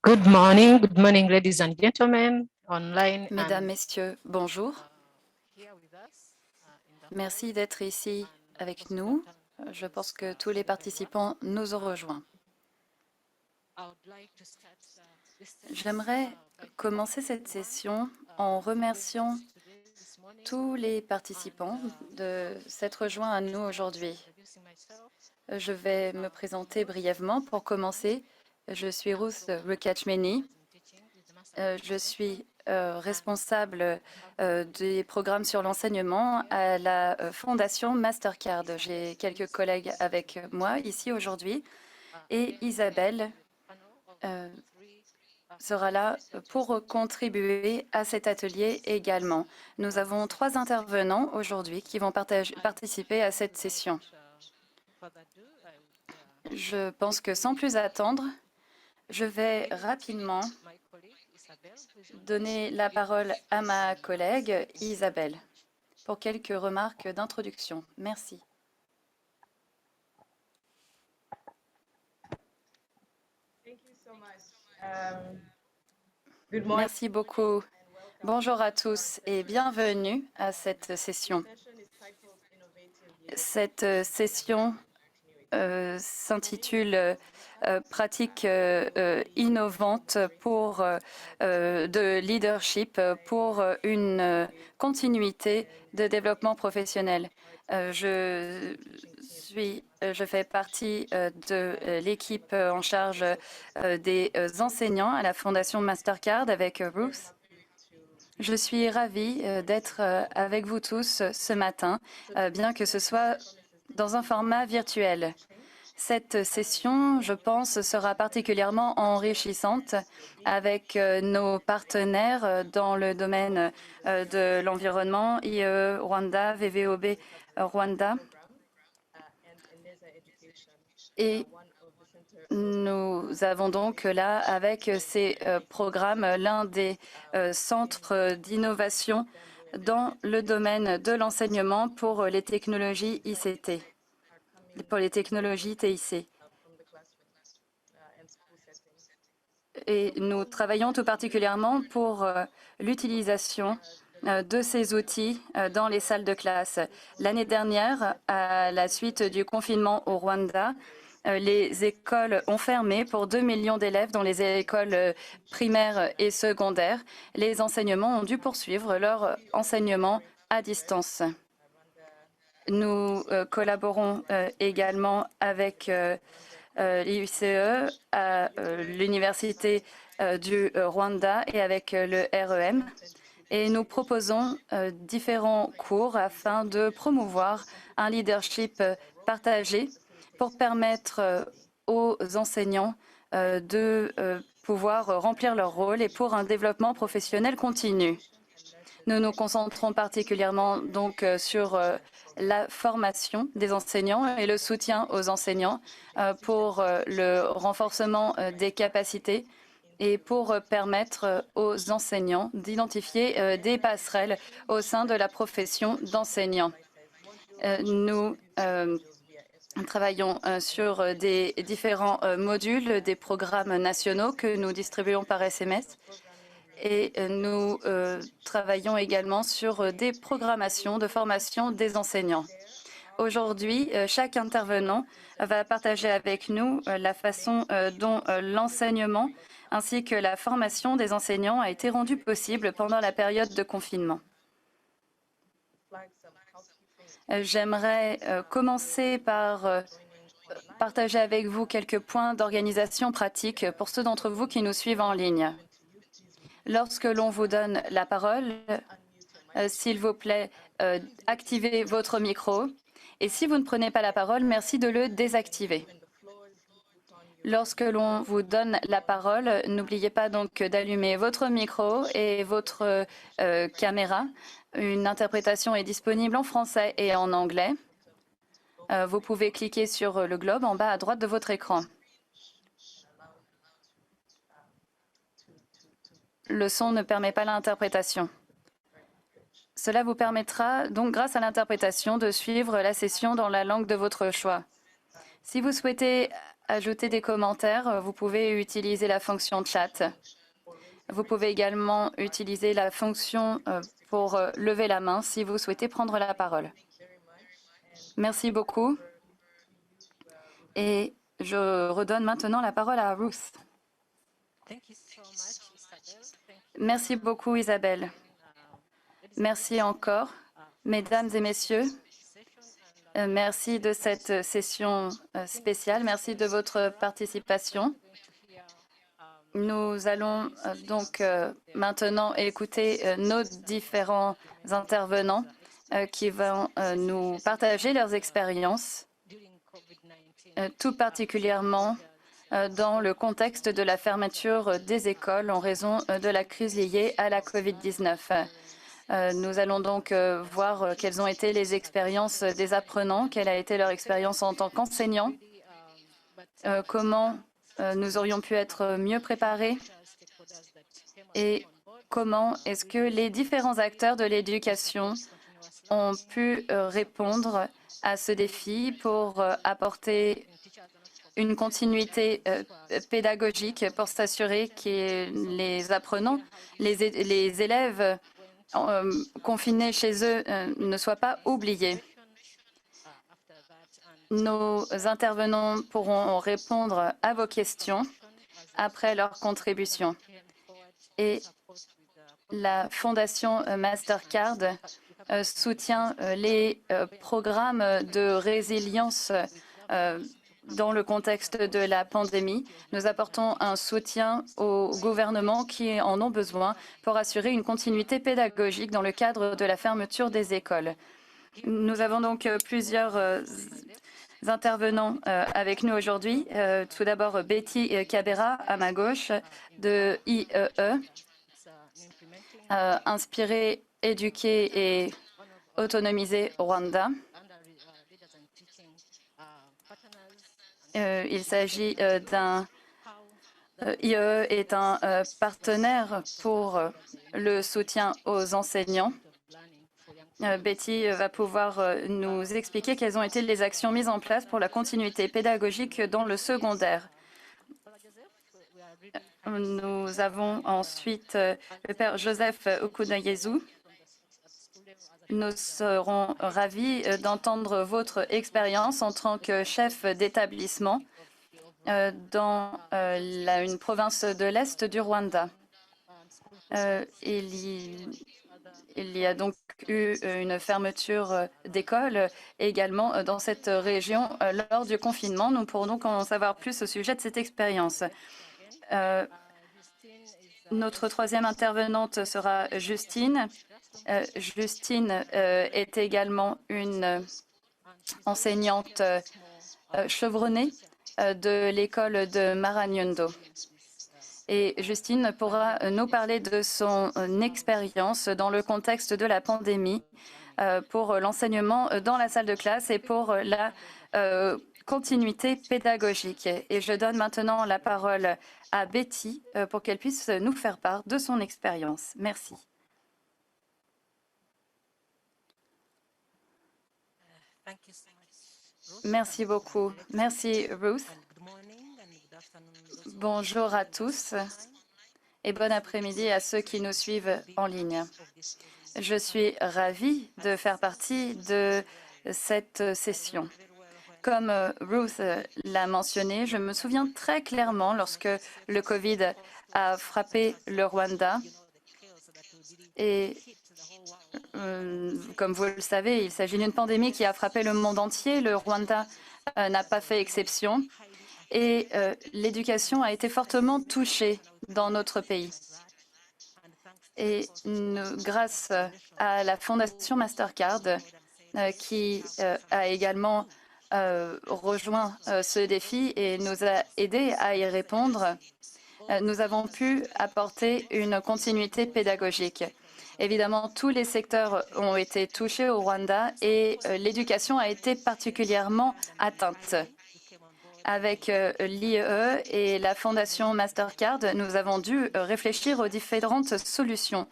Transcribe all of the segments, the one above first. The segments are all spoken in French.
Good morning, ladies and gentlemen, online Mesdames, Messieurs, bonjour. Merci d'être ici avec nous. Je pense que tous les participants nous ont rejoints. J'aimerais commencer cette session en remerciant tous les participants de s'être joints à nous aujourd'hui. Je vais me présenter brièvement. Pour commencer, je suis Ruth Rukachmeni. Je suis responsable des programmes sur l'enseignement à la Fondation Mastercard. J'ai quelques collègues avec moi ici aujourd'hui et Isabelle sera là pour contribuer à cet atelier également. Nous avons 3 intervenants aujourd'hui qui vont participer à cette session. Je pense que sans plus attendre, je vais rapidement donner la parole à ma collègue Isabelle pour quelques remarques d'introduction. Merci. Merci beaucoup. Bonjour à tous et bienvenue à cette session. Cette session s'intitule Pratiques innovantes pour de leadership pour une continuité de développement professionnel. Je fais partie de l'équipe en charge des enseignants à la Fondation Mastercard avec Ruth. Je suis ravie d'être avec vous tous ce matin, bien que ce soit dans un format virtuel. Cette session, je pense, sera particulièrement enrichissante avec nos partenaires dans le domaine de l'environnement, IE Rwanda, VVOB Rwanda. Et nous avons donc là, avec ces programmes, l'un des centres d'innovation dans le domaine de l'enseignement pour les technologies ICT, pour les technologies TIC. Et nous travaillons tout particulièrement pour l'utilisation de ces outils dans les salles de classe. L'année dernière, à la suite du confinement au Rwanda, les écoles ont fermé pour 2 millions d'élèves dans les écoles primaires et secondaires. Les enseignements ont dû poursuivre leur enseignement à distance. Nous collaborons également avec l'IUCE à l'Université du Rwanda et avec le REM. Et nous proposons différents cours afin de promouvoir un leadership partagé pour permettre aux enseignants de pouvoir remplir leur rôle et pour un développement professionnel continu. Nous nous concentrons particulièrement donc sur la formation des enseignants et le soutien aux enseignants pour le renforcement des capacités et pour permettre aux enseignants d'identifier des passerelles au sein de la profession d'enseignant. Nous travaillons sur des différents modules des programmes nationaux que nous distribuons par SMS. Et nous travaillons également sur des programmations de formation des enseignants. Aujourd'hui, chaque intervenant va partager avec nous la façon dont l'enseignement ainsi que la formation des enseignants a été rendue possible pendant la période de confinement. J'aimerais commencer par partager avec vous quelques points d'organisation pratique pour ceux d'entre vous qui nous suivent en ligne. Lorsque l'on vous donne la parole, s'il vous plaît, activez votre micro. Et si vous ne prenez pas la parole, merci de le désactiver. Lorsque l'on vous donne la parole, n'oubliez pas donc d'allumer votre micro et votre caméra. Une interprétation est disponible en français et en anglais. Vous pouvez cliquer sur le globe en bas à droite de votre écran. Le son ne permet pas l'interprétation. Cela vous permettra donc, grâce à l'interprétation, de suivre la session dans la langue de votre choix. Si vous souhaitez ajouter des commentaires, vous pouvez utiliser la fonction chat. Vous pouvez également utiliser la fonction pour lever la main si vous souhaitez prendre la parole. Merci beaucoup. Et je redonne maintenant la parole à Ruth. Merci beaucoup, Isabelle. Merci encore, mesdames et messieurs. Merci de cette session spéciale. Merci de votre participation. Nous allons donc maintenant écouter nos différents intervenants qui vont nous partager leurs expériences, tout particulièrement dans le contexte de la fermeture des écoles en raison de la crise liée à la COVID-19. Nous allons donc voir quelles ont été les expériences des apprenants, quelle a été leur expérience en tant qu'enseignants, comment nous aurions pu être mieux préparés et comment est-ce que les différents acteurs de l'éducation ont pu répondre à ce défi pour apporter une continuité pédagogique pour s'assurer que les apprenants, les élèves confinés chez eux ne soient pas oubliés. Nos intervenants pourront répondre à vos questions après leur contribution. Et la Fondation Mastercard soutient les programmes de résilience dans le contexte de la pandémie. Nous apportons un soutien aux gouvernements qui en ont besoin pour assurer une continuité pédagogique dans le cadre de la fermeture des écoles. Nous avons donc plusieurs intervenants avec nous aujourd'hui. Tout d'abord, Betty Cabera, à ma gauche, de IEE, Inspirer, éduquer et autonomiser Rwanda. Il s'agit d'un... IEE est un partenaire pour le soutien aux enseignants. Betty va pouvoir nous expliquer quelles ont été les actions mises en place pour la continuité pédagogique dans le secondaire. Nous avons ensuite le père Joseph Okunayezu. Nous serons ravis d'entendre votre expérience en tant que chef d'établissement dans une province de l'Est du Rwanda. Il y a donc eu une fermeture d'école également dans cette région lors du confinement. Nous pourrons donc en savoir plus au sujet de cette expérience. Notre troisième intervenante sera Justine. Justine est également une enseignante chevronnée de l'école de Maranyundo. Et Justine pourra nous parler de son expérience dans le contexte de la pandémie pour l'enseignement dans la salle de classe et pour la continuité pédagogique. Et je donne maintenant la parole à Betty pour qu'elle puisse nous faire part de son expérience. Merci. Merci beaucoup. Merci, Ruth. Bonjour à tous et bon après-midi à ceux qui nous suivent en ligne. Je suis ravie de faire partie de cette session. Comme Ruth l'a mentionné, je me souviens très clairement lorsque le Covid a frappé le Rwanda. Et comme vous le savez, il s'agit d'une pandémie qui a frappé le monde entier. Le Rwanda n'a pas fait exception. Et l'éducation a été fortement touchée dans notre pays. Et grâce à la Fondation Mastercard, qui a également rejoint ce défi et nous a aidés à y répondre, nous avons pu apporter une continuité pédagogique. Évidemment, tous les secteurs ont été touchés au Rwanda et l'éducation a été particulièrement atteinte. Avec l'IEE et la Fondation Mastercard, nous avons dû réfléchir aux différentes solutions.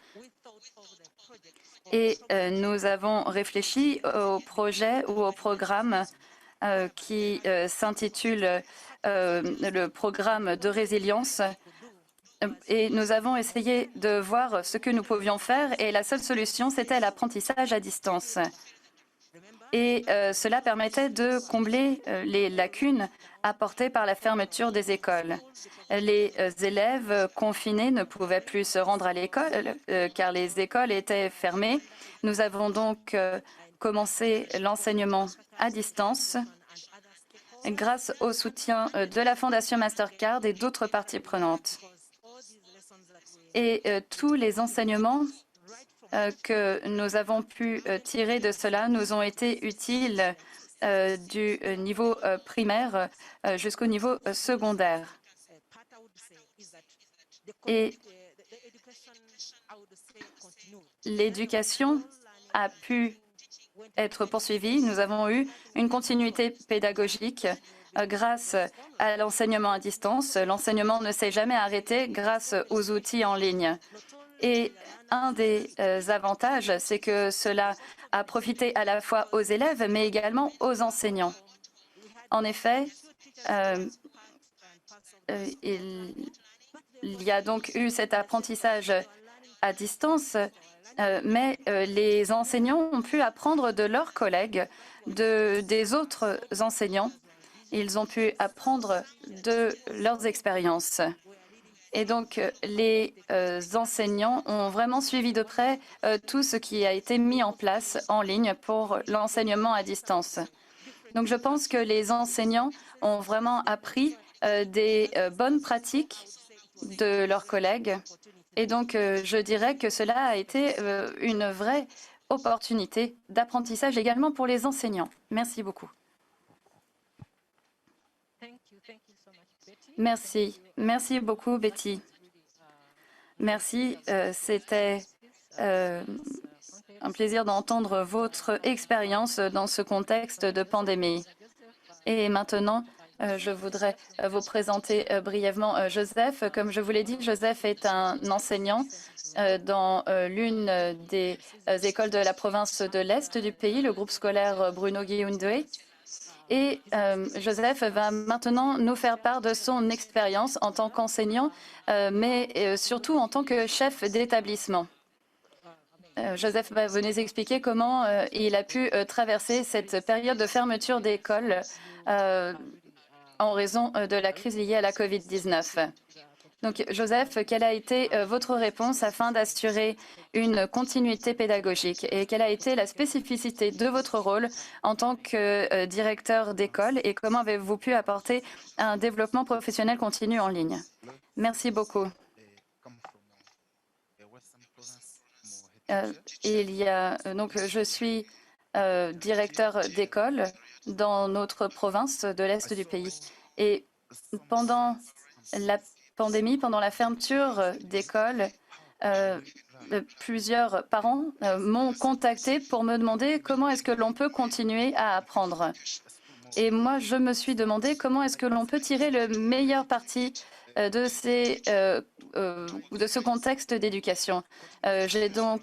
Et nous avons réfléchi au projet ou au programme qui s'intitule le programme de résilience et nous avons essayé de voir ce que nous pouvions faire et la seule solution, c'était l'apprentissage à distance. Et cela permettait de combler les lacunes apportées par la fermeture des écoles. Les élèves confinés ne pouvaient plus se rendre à l'école car les écoles étaient fermées. Nous avons donc commencé l'enseignement à distance grâce au soutien de la Fondation Mastercard et d'autres parties prenantes. Et tous les enseignements que nous avons pu tirer de cela nous ont été utiles du niveau primaire jusqu'au niveau secondaire. Et l'éducation a pu être poursuivie. Nous avons eu une continuité pédagogique grâce à l'enseignement à distance. L'enseignement ne s'est jamais arrêté grâce aux outils en ligne. Et un des avantages, c'est que cela a profité à la fois aux élèves, mais également aux enseignants. En effet, il y a donc eu cet apprentissage à distance, mais les enseignants ont pu apprendre de leurs collègues, des autres enseignants. Ils ont pu apprendre de leurs expériences. Et donc, les enseignants ont vraiment suivi de près tout ce qui a été mis en place en ligne pour l'enseignement à distance. Donc, je pense que les enseignants ont vraiment appris des bonnes pratiques de leurs collègues. Et donc, je dirais que cela a été une vraie opportunité d'apprentissage également pour les enseignants. Merci beaucoup. Merci. Merci beaucoup, Betty. Merci. C'était un plaisir d'entendre votre expérience dans ce contexte de pandémie. Et maintenant, je voudrais vous présenter brièvement Joseph. Comme je vous l'ai dit, Joseph est un enseignant dans l'une des écoles de la province de l'Est du pays, le groupe scolaire Bruno Guilloundoué. Et Joseph va maintenant nous faire part de son expérience en tant qu'enseignant, mais surtout en tant que chef d'établissement. Joseph va vous nous expliquer comment il a pu traverser cette période de fermeture d'école en raison de la crise liée à la COVID-19. Donc, Joseph, quelle a été votre réponse afin d'assurer une continuité pédagogique et quelle a été la spécificité de votre rôle en tant que directeur d'école et comment avez-vous pu apporter un développement professionnel continu en ligne? Merci beaucoup. Donc, je suis directeur d'école dans notre province de l'Est du pays. Et pendant la pandémie, pendant la fermeture d'écoles, plusieurs parents m'ont contacté pour me demander comment est-ce que l'on peut continuer à apprendre. Et moi, je me suis demandé comment est-ce que l'on peut tirer le meilleur parti de ce contexte d'éducation. J'ai donc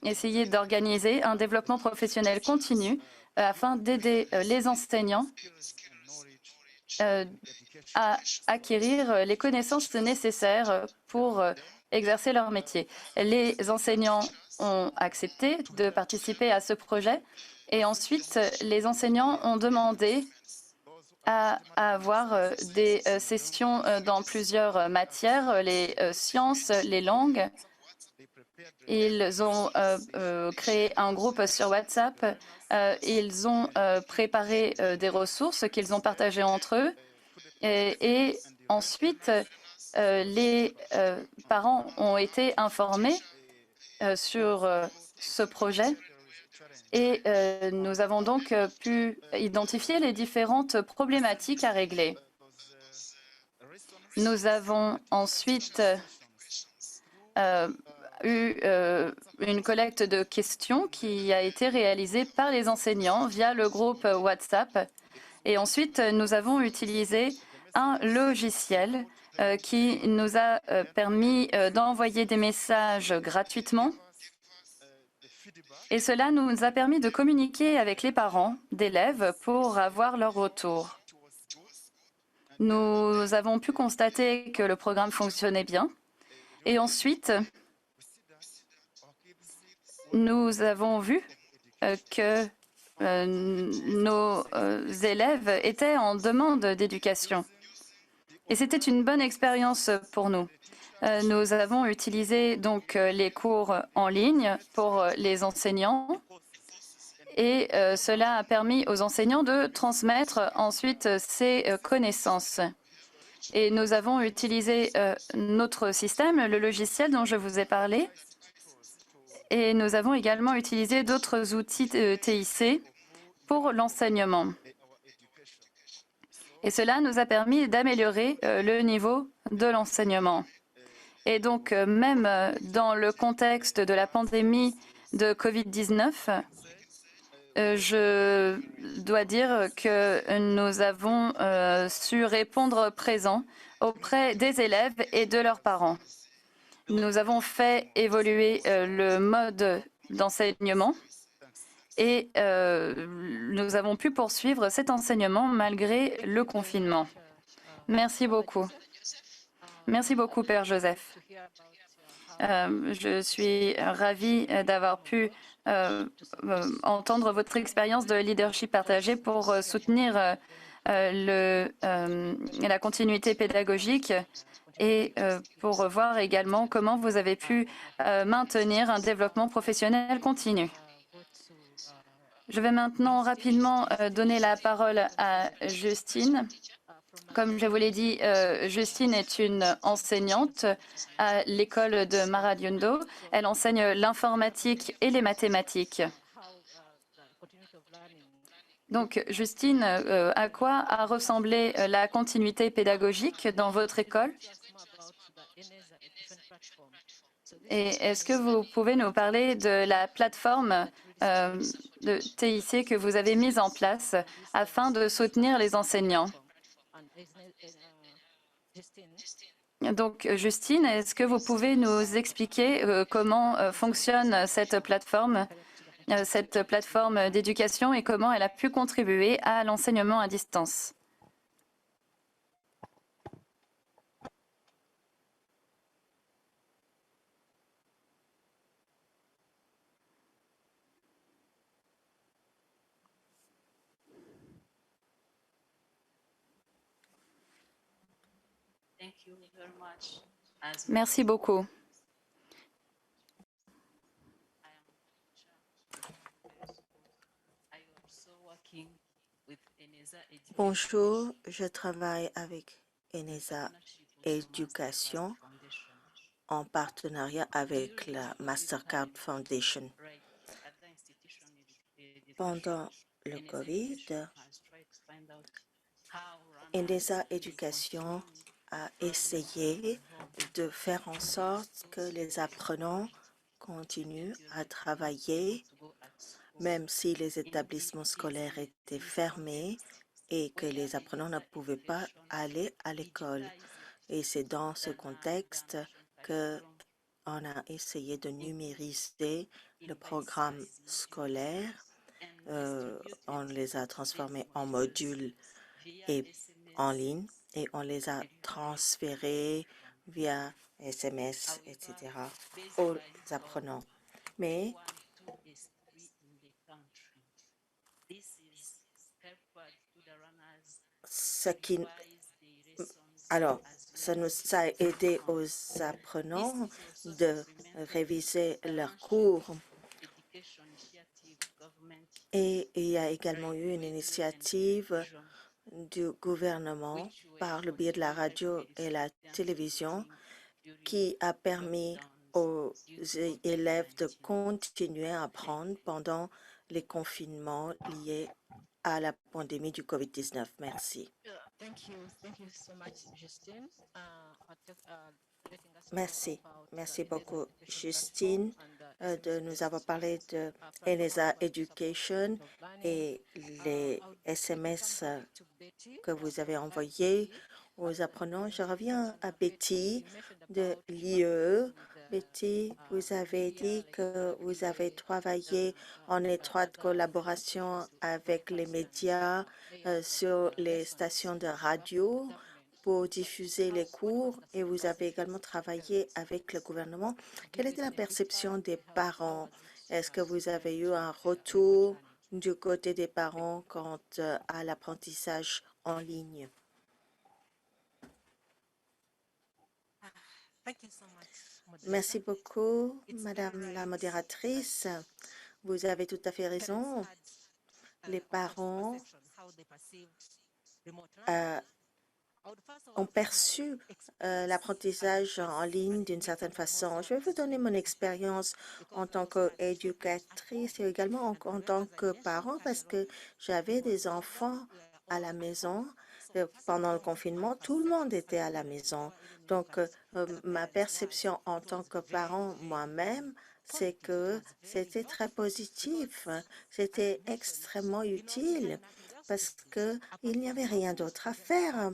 essayé d'organiser un développement professionnel continu afin d'aider les enseignants à acquérir les connaissances nécessaires pour exercer leur métier. Les enseignants ont accepté de participer à ce projet et ensuite les enseignants ont demandé à avoir des sessions dans plusieurs matières, les sciences, les langues. Ils ont créé un groupe sur WhatsApp. Ils ont préparé des ressources qu'ils ont partagées entre eux. Et ensuite, les parents ont été informés sur ce projet. Et nous avons donc pu identifier les différentes problématiques à régler. Nous avons ensuite eu une collecte de questions qui a été réalisée par les enseignants via le groupe WhatsApp. Et ensuite, nous avons utilisé un logiciel qui nous a permis d'envoyer des messages gratuitement. Et cela nous a permis de communiquer avec les parents d'élèves pour avoir leur retour. Nous avons pu constater que le programme fonctionnait bien. Et ensuite, nous avons vu que nos élèves étaient en demande d'éducation. Et c'était une bonne expérience pour nous. Nous avons utilisé donc les cours en ligne pour les enseignants et cela a permis aux enseignants de transmettre ensuite ces connaissances. Et nous avons utilisé notre système, le logiciel dont je vous ai parlé, et nous avons également utilisé d'autres outils TIC pour l'enseignement. Et cela nous a permis d'améliorer le niveau de l'enseignement. Et donc, même dans le contexte de la pandémie de Covid-19, je dois dire que nous avons su répondre présent auprès des élèves et de leurs parents. Nous avons fait évoluer le mode d'enseignement et nous avons pu poursuivre cet enseignement malgré le confinement. Merci beaucoup. Merci beaucoup, Père Joseph. Je suis ravie d'avoir pu entendre votre expérience de leadership partagé pour soutenir la continuité pédagogique et pour voir également comment vous avez pu maintenir un développement professionnel continu. Je vais maintenant rapidement donner la parole à Justine. Comme je vous l'ai dit, Justine est une enseignante à l'école de Maradiundo. Elle enseigne l'informatique et les mathématiques. Donc, Justine, à quoi a ressemblé la continuité pédagogique dans votre école? Et est-ce que vous pouvez nous parler de la plateforme de TIC que vous avez mise en place afin de soutenir les enseignants? Donc, Justine, est-ce que vous pouvez nous expliquer comment fonctionne cette plateforme d'éducation et comment elle a pu contribuer à l'enseignement à distance? Merci beaucoup. Bonjour, je travaille avec Eneza Éducation en partenariat avec la Mastercard Foundation. Pendant le Covid, Eneza Éducation a essayé de faire en sorte que les apprenants continuent à travailler, même si les établissements scolaires étaient fermés et que les apprenants ne pouvaient pas aller à l'école. Et c'est dans ce contexte qu'on a essayé de numériser le programme scolaire. On les a transformés en modules et en ligne et on les a transférés via SMS, etc. aux apprenants. Mais ça nous a aidé aux apprenants de réviser leurs cours. Et il y a également eu une initiative du gouvernement par le biais de la radio et la télévision qui a permis aux élèves de continuer à apprendre pendant les confinements liés à la pandémie du COVID-19. Merci. Merci beaucoup, Justine, de nous avoir parlé de Eneza Education et les SMS que vous avez envoyés aux apprenants. Je reviens à Betty de l'IE. Betty, vous avez dit que vous avez travaillé en étroite collaboration avec les médias sur les stations de radio pour diffuser les cours et vous avez également travaillé avec le gouvernement. Quelle était la perception des parents? Est-ce que vous avez eu un retour du côté des parents quant à l'apprentissage en ligne? Merci beaucoup, Madame la modératrice. Vous avez tout à fait raison. Les parents ont perçu l'apprentissage en ligne d'une certaine façon. Je vais vous donner mon expérience en tant qu'éducatrice et également en tant que parent parce que j'avais des enfants à la maison. Pendant le confinement, tout le monde était à la maison. Donc, ma perception en tant que parent moi-même, c'est que c'était très positif. C'était extrêmement utile parce qu'il n'y avait rien d'autre à faire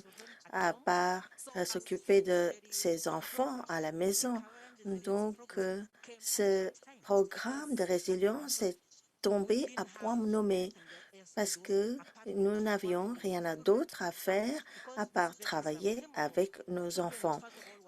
à part s'occuper de ses enfants à la maison. Donc, ce programme de résilience est tombé à point nommé parce que nous n'avions rien d'autre à faire à part travailler avec nos enfants.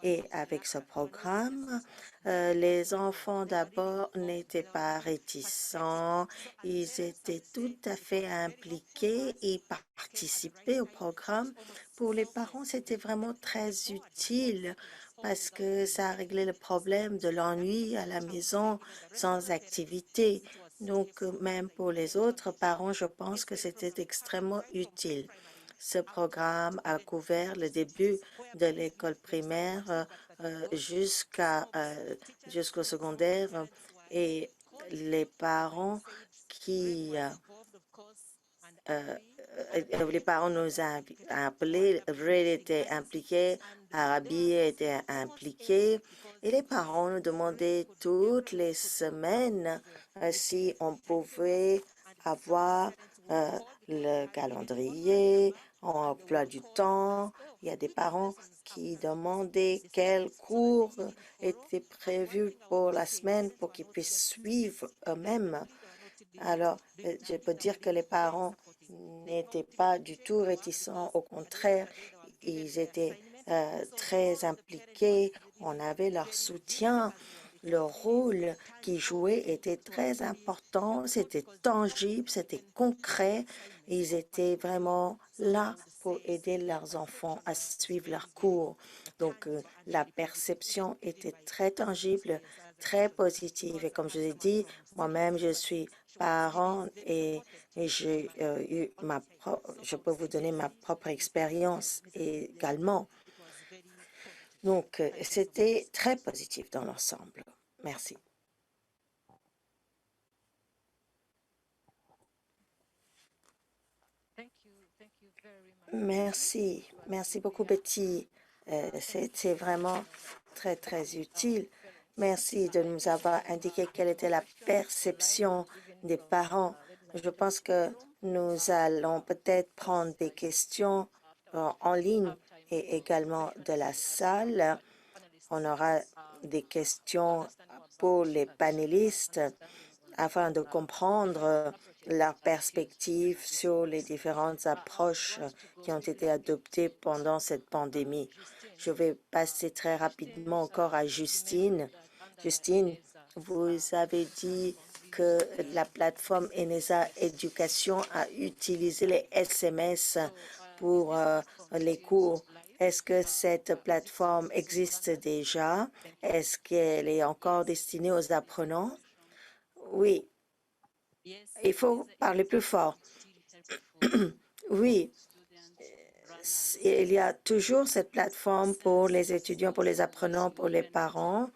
Et avec ce programme, les enfants d'abord n'étaient pas réticents, ils étaient tout à fait impliqués et participaient au programme. Pour les parents, c'était vraiment très utile parce que ça a réglé le problème de l'ennui à la maison sans activité. Donc, même pour les autres parents, je pense que c'était extrêmement utile. Ce programme a couvert le début de l'école primaire jusqu'au secondaire et les parents qui les parents nous ont appelés, Red était impliqué, Arabi était impliqué, et les parents nous demandaient toutes les semaines si on pouvait avoir le calendrier, emploi du temps. Il y a des parents qui demandaient quels cours étaient prévus pour la semaine pour qu'ils puissent suivre eux-mêmes. Alors, je peux dire que les parents n'étaient pas du tout réticents. Au contraire, ils étaient très impliqués. On avait leur soutien. Le rôle qu'ils jouaient était très important. C'était tangible, c'était concret. Ils étaient vraiment là pour aider leurs enfants à suivre leurs cours. Donc, la perception était très tangible, très positive. Et comme je l'ai dit, moi-même, je suis parent et j'ai je peux vous donner ma propre expérience également. Donc, c'était très positif dans l'ensemble. Merci. Merci. Merci beaucoup, Betty. C'était vraiment très, très utile. Merci de nous avoir indiqué quelle était la perception des parents. Je pense que nous allons peut-être prendre des questions en ligne et également de la salle. On aura des questions pour les panélistes afin de comprendre leur perspective sur les différentes approches qui ont été adoptées pendant cette pandémie. Je vais passer très rapidement encore à Justine. Justine, vous avez dit que la plateforme ENESA Éducation a utilisé les SMS pour les cours. Est-ce que cette plateforme existe déjà? Est-ce qu'elle est encore destinée aux apprenants? Oui, il faut parler plus fort. Oui, il y a toujours cette plateforme pour les étudiants, pour les apprenants, pour les parents.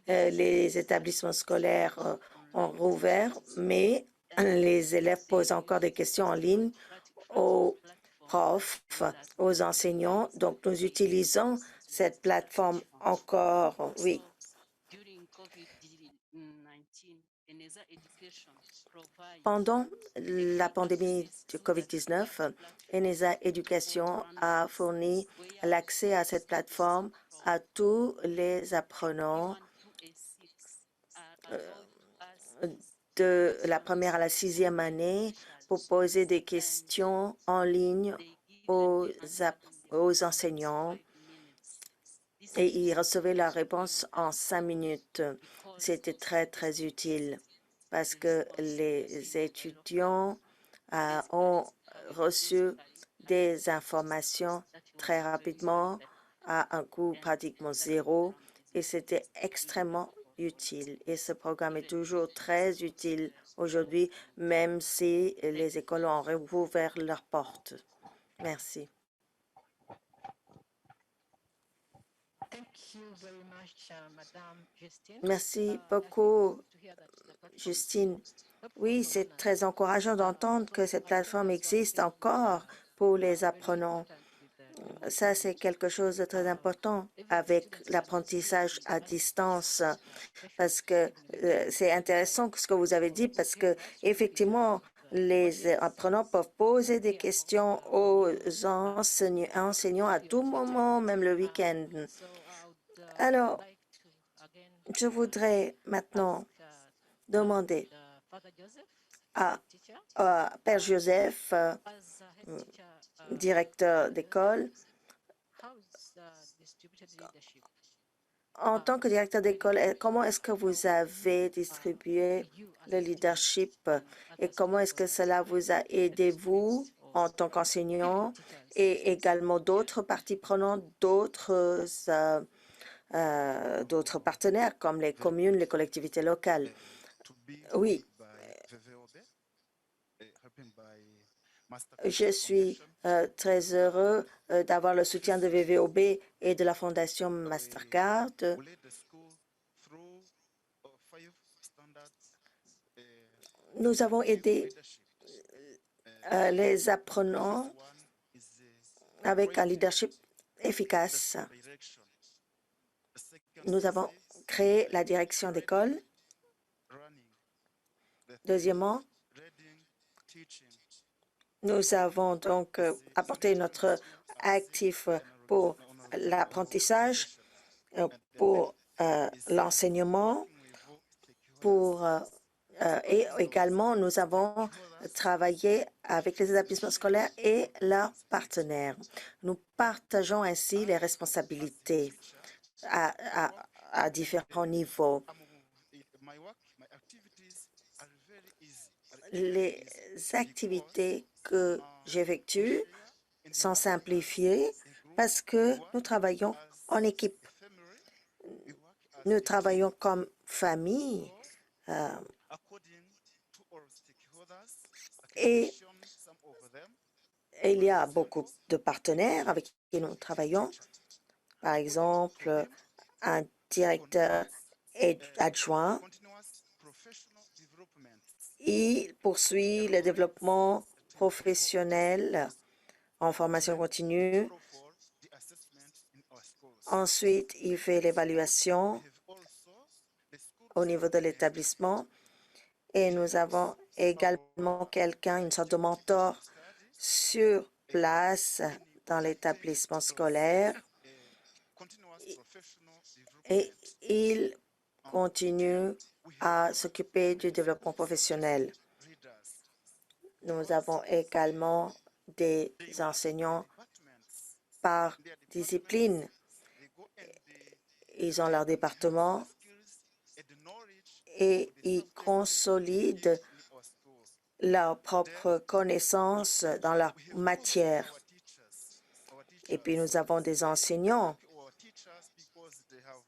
Les établissements scolaires ont rouvert, mais les élèves posent encore des questions en ligne aux profs, aux enseignants. Donc, nous utilisons cette plateforme encore, oui. Pendant la pandémie du COVID-19, ENESA Éducation a fourni l'accès à cette plateforme à tous les apprenants de la première à la sixième année pour poser des questions en ligne aux aux enseignants et ils recevaient la réponse en 5 minutes. C'était très utile parce que les étudiants ont reçu des informations très rapidement à un coût pratiquement zéro et c'était extrêmement utile. Et ce programme est toujours très utile aujourd'hui, même si les écoles ont rouvert leurs portes. Merci. Merci beaucoup, Justine. Oui, c'est très encourageant d'entendre que cette plateforme existe encore pour les apprenants. Ça, c'est quelque chose de très important avec l'apprentissage à distance parce que c'est intéressant ce que vous avez dit parce que effectivement, les apprenants peuvent poser des questions aux enseignants à tout moment, même le week-end. Alors, je voudrais maintenant demander à Père Joseph, directeur d'école, en tant que directeur d'école, comment est-ce que vous avez distribué le leadership et comment est-ce que cela vous a aidé, vous, en tant qu'enseignant, et également d'autres parties prenantes, d'autres partenaires comme les communes, les collectivités locales? Oui, je suis très heureux d'avoir le soutien de VVOB et de la Fondation Mastercard. Nous avons aidé les apprenants avec un leadership efficace. Nous avons créé la direction d'école. Deuxièmement, nous avons donc apporté notre actif pour l'apprentissage, pour l'enseignement, et également nous avons travaillé avec les établissements scolaires et leurs partenaires. Nous partageons ainsi les responsabilités à différents niveaux. Les activités que j'effectue sont simplifiées parce que nous travaillons en équipe. Nous travaillons comme famille et il y a beaucoup de partenaires avec qui nous travaillons. Par exemple, un directeur adjoint. Il poursuit le développement professionnel en formation continue. Ensuite, il fait l'évaluation au niveau de l'établissement. Et nous avons également quelqu'un, une sorte de mentor sur place dans l'établissement scolaire. Et il continue à s'occuper du développement professionnel. Nous avons également des enseignants par discipline. Ils ont leur département et ils consolident leurs propres connaissances dans leur matière. Et puis nous avons des enseignants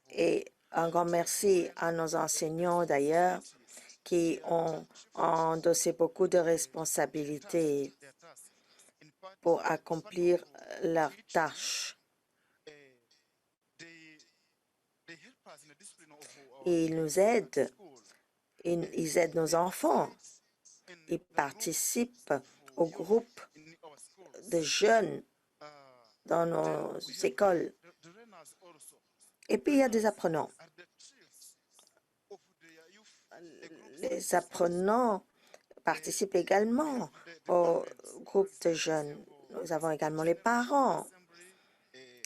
et un grand merci à nos enseignants d'ailleurs qui ont endossé beaucoup de responsabilités pour accomplir leurs tâches. Ils nous aident, ils aident nos enfants. Ils participent au groupe de jeunes dans nos écoles. Et puis, il y a des apprenants. Les apprenants participent également au groupe de jeunes. Nous avons également les parents.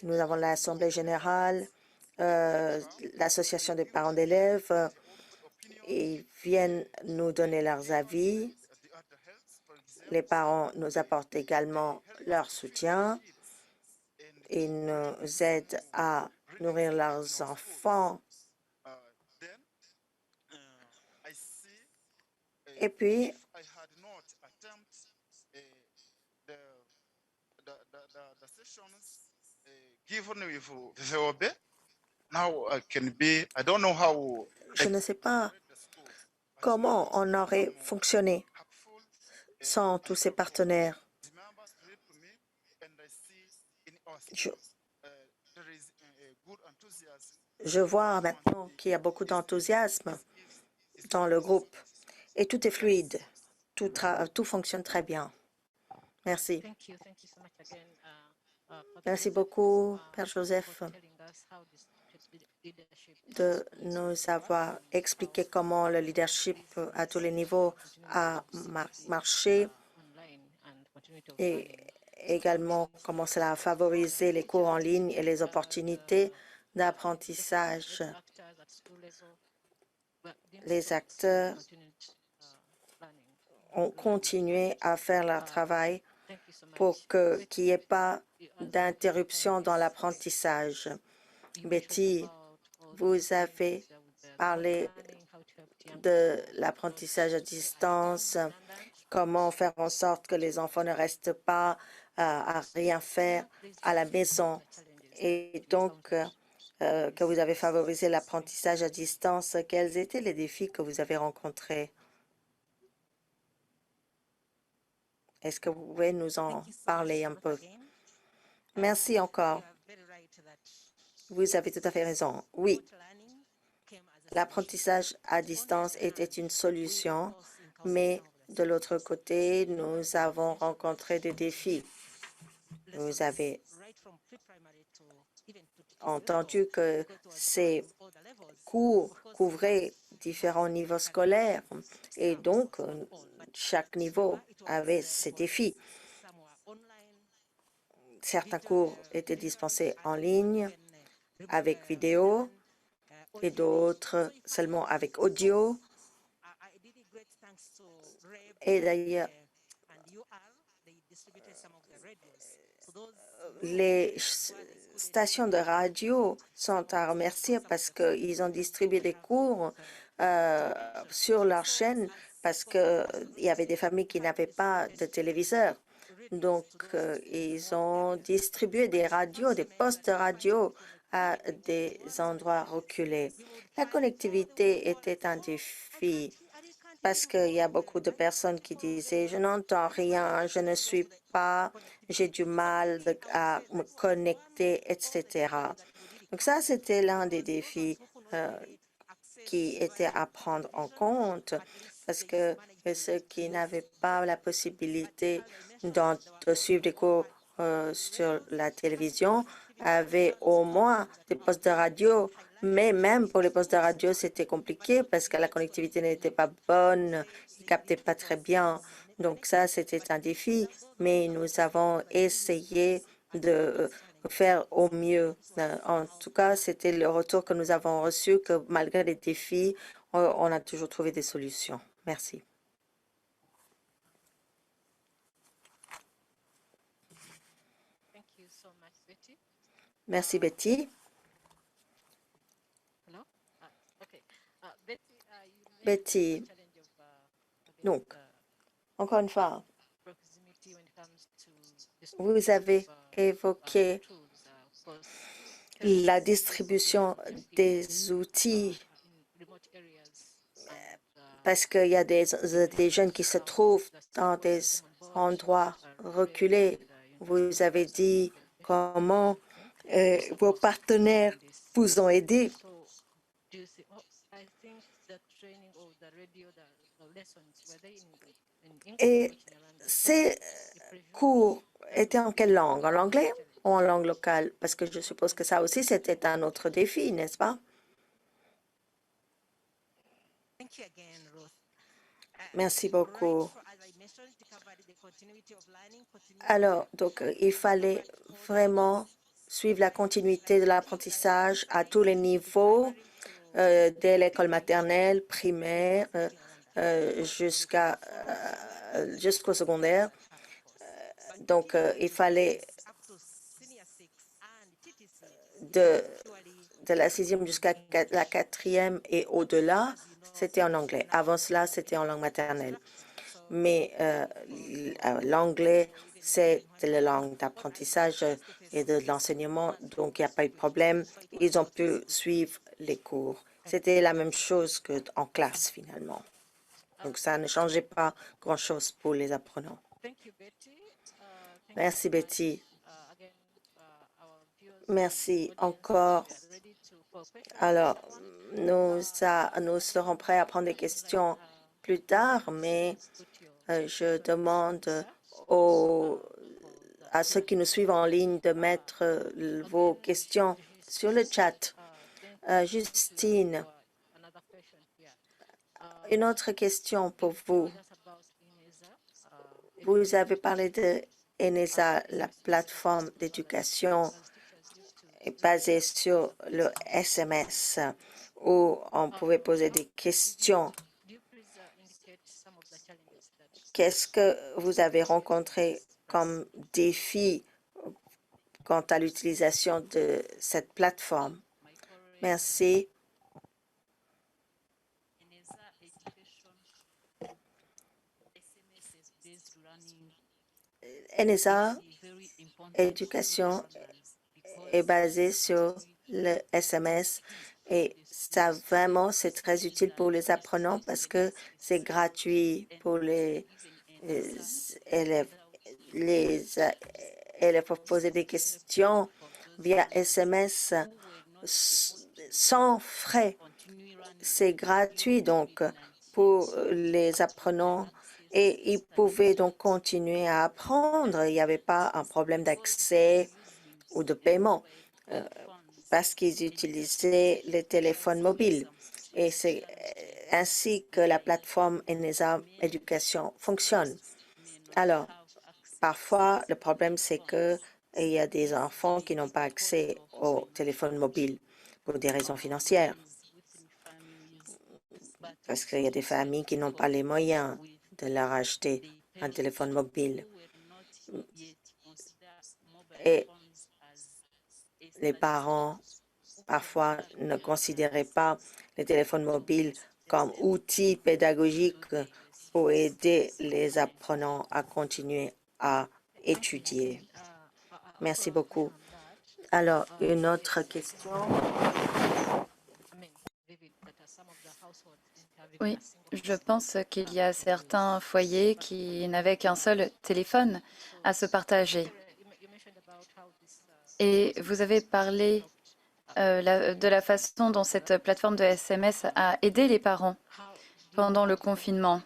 Nous avons l'Assemblée générale, l'Association des parents d'élèves. Ils viennent nous donner leurs avis. Les parents nous apportent également leur soutien. ils nous aident à nourrir leurs enfants. Et puis, je ne sais pas comment on aurait fonctionné sans tous ces partenaires. Je vois maintenant qu'il y a beaucoup d'enthousiasme dans le groupe et tout est fluide. Tout fonctionne très bien. Merci. Thank you so much again, Merci Joseph, beaucoup, Père Joseph, for telling us how this leadership is de supposed to nous work, avoir expliqué comment le leadership à tous les niveaux continue a to see marché online and continuity of et learning. également comment cela a favorisé les cours en ligne et les opportunités d'apprentissage. Those actors at school level didn't Les stop acteurs continued learning. ont continué à faire leur travail Thank you so pour much. qu'il n'y ait pas You answered d'interruption dans l'apprentissage. you mentioned Betty, about all the vous avez experience with the remote parlé learning, how it helped young de people l'apprentissage à not stay at home distance, redundant. comment faire en sorte que les enfants ne restent pas à rien faire Please à la share maison. the challenges Et that you donc, encountered. que vous avez favorisé l'apprentissage à distance, quels étaient les défis que vous avez rencontrés? Est-ce que vous pouvez nous en parler un peu? Merci encore. Vous avez tout à fait raison. Oui, l'apprentissage à distance était une solution, mais de l'autre côté, nous avons rencontré des défis. Vous avez entendu que ces cours couvraient différents niveaux scolaires et donc chaque niveau avait ses défis. Certains cours étaient dispensés en ligne avec vidéo et d'autres seulement avec audio. Et d'ailleurs, les stations de radio sont à remercier parce qu'ils ont distribué des cours sur leur chaîne parce qu'il y avait des familles qui n'avaient pas de téléviseur. Donc, ils ont distribué des radios, des postes de radio à des endroits reculés. La connectivité était un défi parce qu'il y a beaucoup de personnes qui disaient « Je n'entends rien, je ne suis pas, j'ai du mal à me connecter, etc. » Donc ça, c'était l'un des défis qui était à prendre en compte parce que ceux qui n'avaient pas la possibilité de suivre des cours sur la télévision avaient au moins des postes de radio. Mais même pour les postes de radio, c'était compliqué parce que la connectivité n'était pas bonne, ils ne captaient pas très bien. Donc ça, c'était un défi, mais nous avons essayé de faire au mieux. En tout cas, c'était le retour que nous avons reçu, que malgré les défis, on a toujours trouvé des solutions. Merci. Thank you so much, Betty. Merci, Betty. Hello? Okay. Betty, you Betty, mentioned the challenge of again, donc, encore une fois, proximity when it comes to vous avez évoqué tools, of course, la distribution des outils in remote areas and parce qu'il y a des jeunes qui se trouvent dans des endroits reculés. Vous avez dit comment vos partenaires vous ont aidé. so do you see, I think the training of the radio, the lessons, were they in English Et or Kinyarwanda? ces cours étaient en quelle langue? En anglais ou en langue locale? Parce que je suppose que ça aussi, c'était un autre défi, n'est-ce pas? Merci beaucoup. Alors, donc, il fallait vraiment suivre la continuité de l'apprentissage à tous les niveaux, dès l'école maternelle, primaire, jusqu'au secondaire. Donc, il fallait de la 6e jusqu'à la 4e et au-delà, c'était en anglais. Avant cela, c'était en langue maternelle. Mais l'anglais, c'est la langue d'apprentissage et de l'enseignement, donc il n'y a pas eu de problème. Ils ont pu suivre les cours. C'était la même chose qu'en classe, finalement. Donc, ça ne changeait pas grand-chose pour les apprenants. Merci, Betty. Merci encore. Alors, nous serons prêts à prendre des questions plus tard, mais je demande à ceux qui nous suivent en ligne de mettre vos questions sur le chat. Justine, une autre question pour vous. Vous avez parlé de ENESA, la plateforme d'éducation basée sur le SMS, où on pouvait poser des questions. Qu'est-ce que vous avez rencontré comme défi quant à l'utilisation de cette plateforme? Merci. ENESA Éducation est basée sur le SMS et ça vraiment c'est très utile pour les apprenants parce que c'est gratuit pour les élèves. Les élèves peuvent poser des questions via SMS sans frais. C'est gratuit donc pour les apprenants et ils pouvaient donc continuer à apprendre. Il n'y avait pas un problème d'accès ou de paiement parce qu'ils utilisaient les téléphones mobiles. Et c'est ainsi que la plateforme ENESA Éducation fonctionne. Alors, parfois, le problème, c'est qu'il y a des enfants qui n'ont pas accès au téléphone mobile pour des raisons financières. Parce qu'il y a des familles qui n'ont pas les moyens de leur acheter un téléphone mobile. Et les parents, parfois, ne considéraient pas les téléphones mobiles comme outil pédagogique pour aider les apprenants à continuer à étudier. Merci beaucoup. Alors, une autre question. Oui, je pense qu'il y a certains foyers qui n'avaient qu'un seul téléphone à se partager. Et vous avez parlé de la façon dont cette plateforme de SMS a aidé les parents pendant le confinement.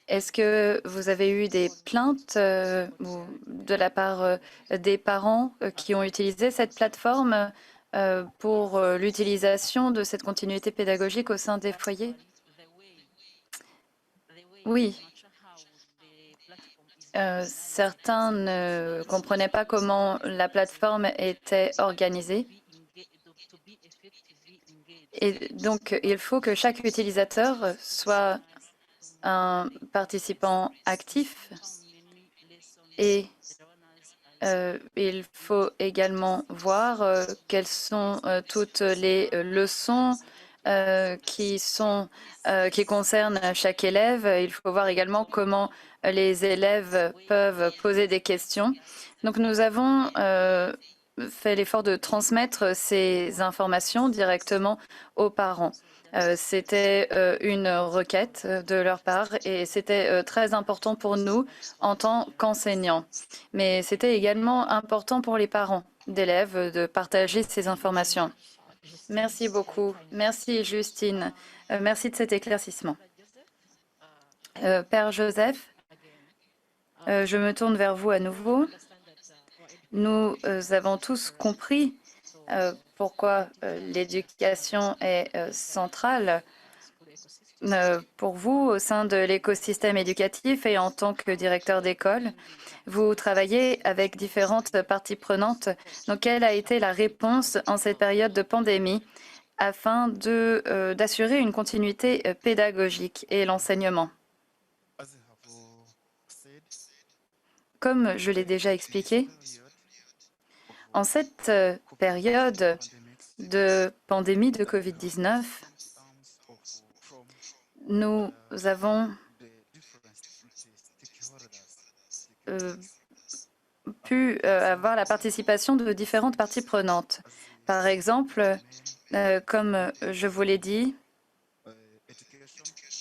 Est-ce que vous avez eu des plaintes de la part des parents qui ont utilisé cette plateforme pour l'utilisation de cette continuité pédagogique au sein des foyers? Oui. Certains ne comprenaient pas comment la plateforme était organisée. Et donc, il faut que chaque utilisateur soit un participant actif et il faut également voir quelles sont toutes les leçons qui concernent chaque élève. Il faut voir également comment les élèves peuvent poser des questions. Donc, nous avons fait l'effort de transmettre ces informations directement aux parents. C'était une requête de leur part et c'était très important pour nous en tant qu'enseignants. Mais c'était également important pour les parents d'élèves de partager ces informations. Merci beaucoup. Merci, Justine. Merci de cet éclaircissement. Père Joseph, je me tourne vers vous à nouveau. Nous avons tous compris pourquoi l'éducation est centrale pour vous au sein de l'écosystème éducatif et en tant que directeur d'école. Vous travaillez avec différentes parties prenantes. Donc, quelle a été la réponse en cette période de pandémie afin d'assurer une continuité pédagogique et l'enseignement? Comme je l'ai déjà expliqué, En cette période de pandémie de COVID-19, nous avons pu avoir la participation de différentes parties prenantes. Par exemple, comme je vous l'ai dit,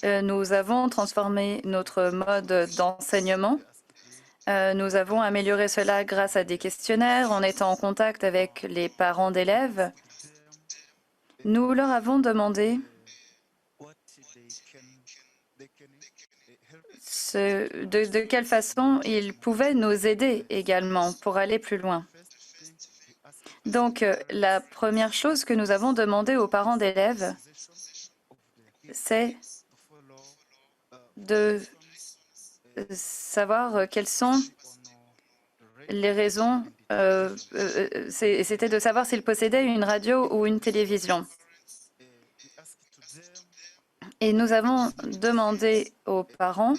nous avons transformé notre mode d'enseignement. Nous avons amélioré cela grâce à des questionnaires, en étant en contact avec les parents d'élèves. Nous leur avons demandé de quelle façon ils pouvaient nous aider également pour aller plus loin. Donc, la première chose que nous avons demandé aux parents d'élèves, c'est de savoir quelles sont les raisons. C'était de savoir s'ils possédaient une radio ou une télévision. Et nous avons demandé aux parents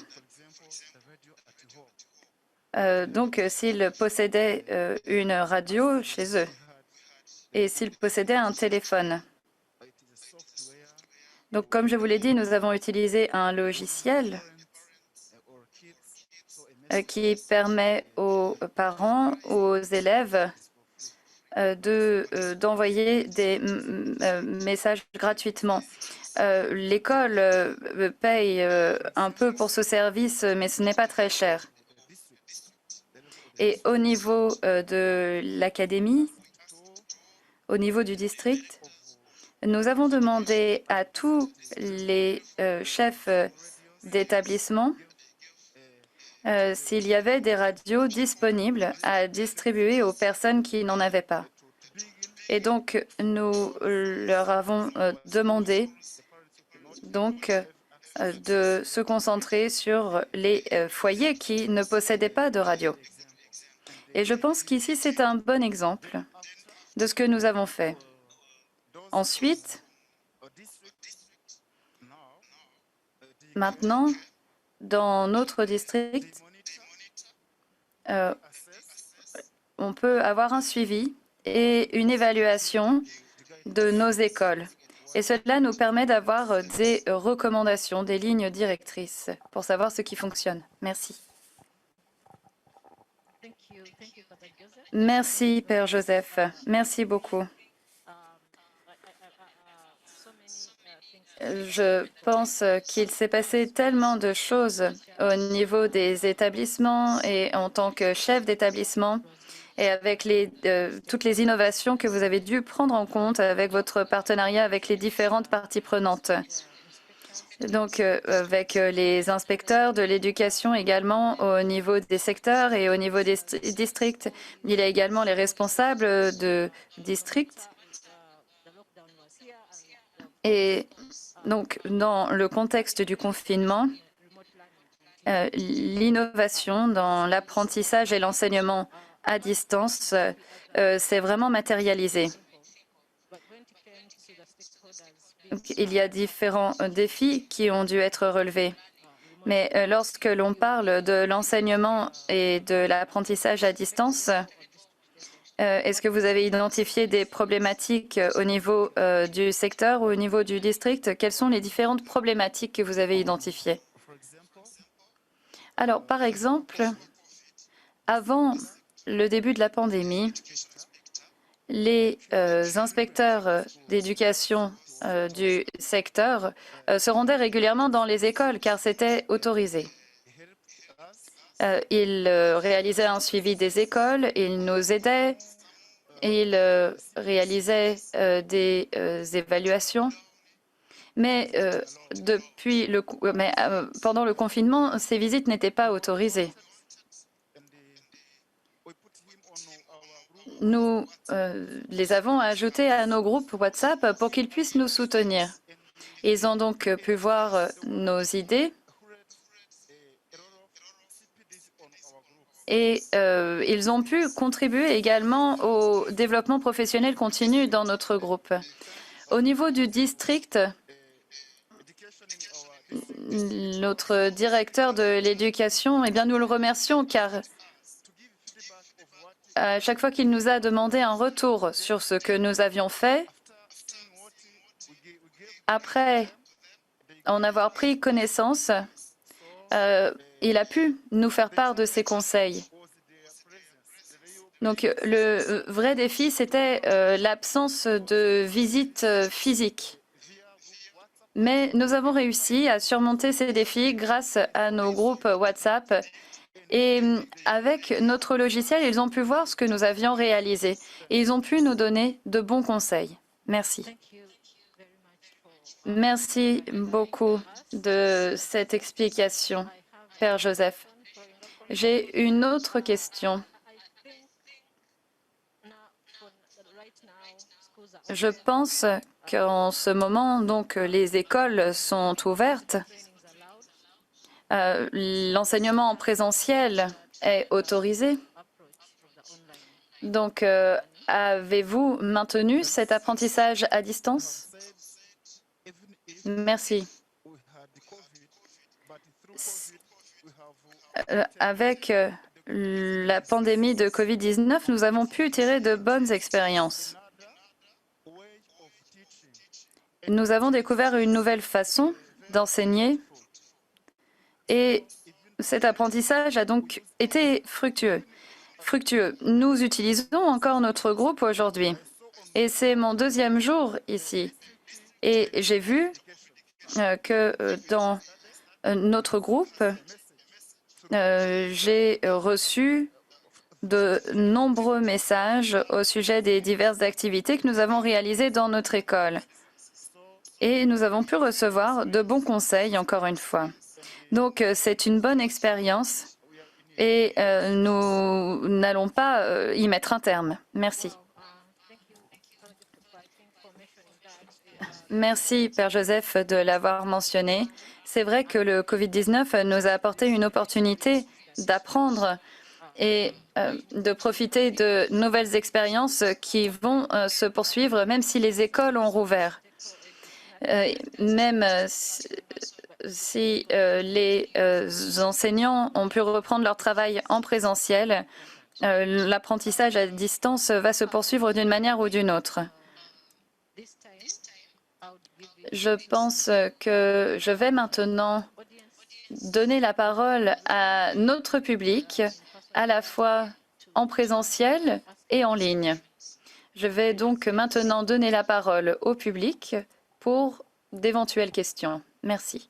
donc s'ils possédaient une radio chez eux et s'ils possédaient un téléphone. Donc, comme je vous l'ai dit, nous avons utilisé un logiciel qui permet aux parents, aux élèves d'envoyer des messages gratuitement. L'école paye un peu pour ce service, mais ce n'est pas très cher. Et au niveau de l'académie, au niveau du district, nous avons demandé à tous les chefs d'établissement s'il y avait des radios disponibles à distribuer aux personnes qui n'en avaient pas. Et donc, nous leur avons demandé de se concentrer sur les foyers qui ne possédaient pas de radio. Et je pense qu'ici, c'est un bon exemple de ce que nous avons fait. Ensuite, maintenant, dans notre district, on peut avoir un suivi et une évaluation de nos écoles. Et cela nous permet d'avoir des recommandations, des lignes directrices pour savoir ce qui fonctionne. Merci. Merci, Père Joseph. Merci beaucoup. Je pense qu'il s'est passé tellement de choses au niveau des établissements et en tant que chef d'établissement et avec toutes les innovations que vous avez dû prendre en compte avec votre partenariat avec les différentes parties prenantes. Donc, avec les inspecteurs de l'éducation également au niveau des secteurs et au niveau des districts. Il y a également les responsables de districts. Et donc, dans le contexte du confinement, l'innovation dans l'apprentissage et l'enseignement à distance s'est vraiment matérialisée. Il y a différents défis qui ont dû être relevés. Mais lorsque l'on parle de l'enseignement et de l'apprentissage à distance, est-ce que vous avez identifié des problématiques au niveau du secteur ou au niveau du district? Quelles sont les différentes problématiques que vous avez identifiées? Alors, par exemple, avant le début de la pandémie, les inspecteurs d'éducation du secteur se rendaient régulièrement dans les écoles car c'était autorisé. Ils réalisaient un suivi des écoles, ils nous aidaient, ils réalisaient des évaluations. Mais, pendant le confinement, ces visites n'étaient pas autorisées. Nous les avons ajoutés à nos groupes WhatsApp pour qu'ils puissent nous soutenir. Ils ont donc pu voir nos idées et ils ont pu contribuer également au développement professionnel continu dans notre groupe. Au niveau du district, notre directeur de l'éducation, eh bien, nous le remercions car à chaque fois qu'il nous a demandé un retour sur ce que nous avions fait, après en avoir pris connaissance, il a pu nous faire part de ses conseils. Donc le vrai défi, c'était l'absence de visite physique. Mais nous avons réussi à surmonter ces défis grâce à nos groupes WhatsApp. Et avec notre logiciel, ils ont pu voir ce que nous avions réalisé. Et ils ont pu nous donner de bons conseils. Merci. Merci beaucoup de cette explication, Père Joseph. J'ai une autre question. Je pense qu'en ce moment, donc, les écoles sont ouvertes. L'enseignement en présentiel est autorisé. Donc, avez-vous maintenu cet apprentissage à distance? Merci. Avec la pandémie de Covid-19, nous avons pu tirer de bonnes expériences. Nous avons découvert une nouvelle façon d'enseigner et cet apprentissage a donc été fructueux. Nous utilisons encore notre groupe aujourd'hui et c'est mon deuxième jour ici. Et j'ai vu que dans notre groupe, j'ai reçu de nombreux messages au sujet des diverses activités que nous avons réalisées dans notre école. Et nous avons pu recevoir de bons conseils, encore une fois. Donc, c'est une bonne expérience et nous n'allons pas y mettre un terme. Merci. Merci, Père Joseph, de l'avoir mentionné. C'est vrai que le Covid-19 nous a apporté une opportunité d'apprendre et de profiter de nouvelles expériences qui vont se poursuivre, même si les écoles ont rouvert. Même si les enseignants ont pu reprendre leur travail en présentiel, l'apprentissage à distance va se poursuivre d'une manière ou d'une autre. Je pense que je vais maintenant donner la parole à notre public, à la fois en présentiel et en ligne. Je vais donc maintenant donner la parole au public pour d'éventuelles questions. Merci.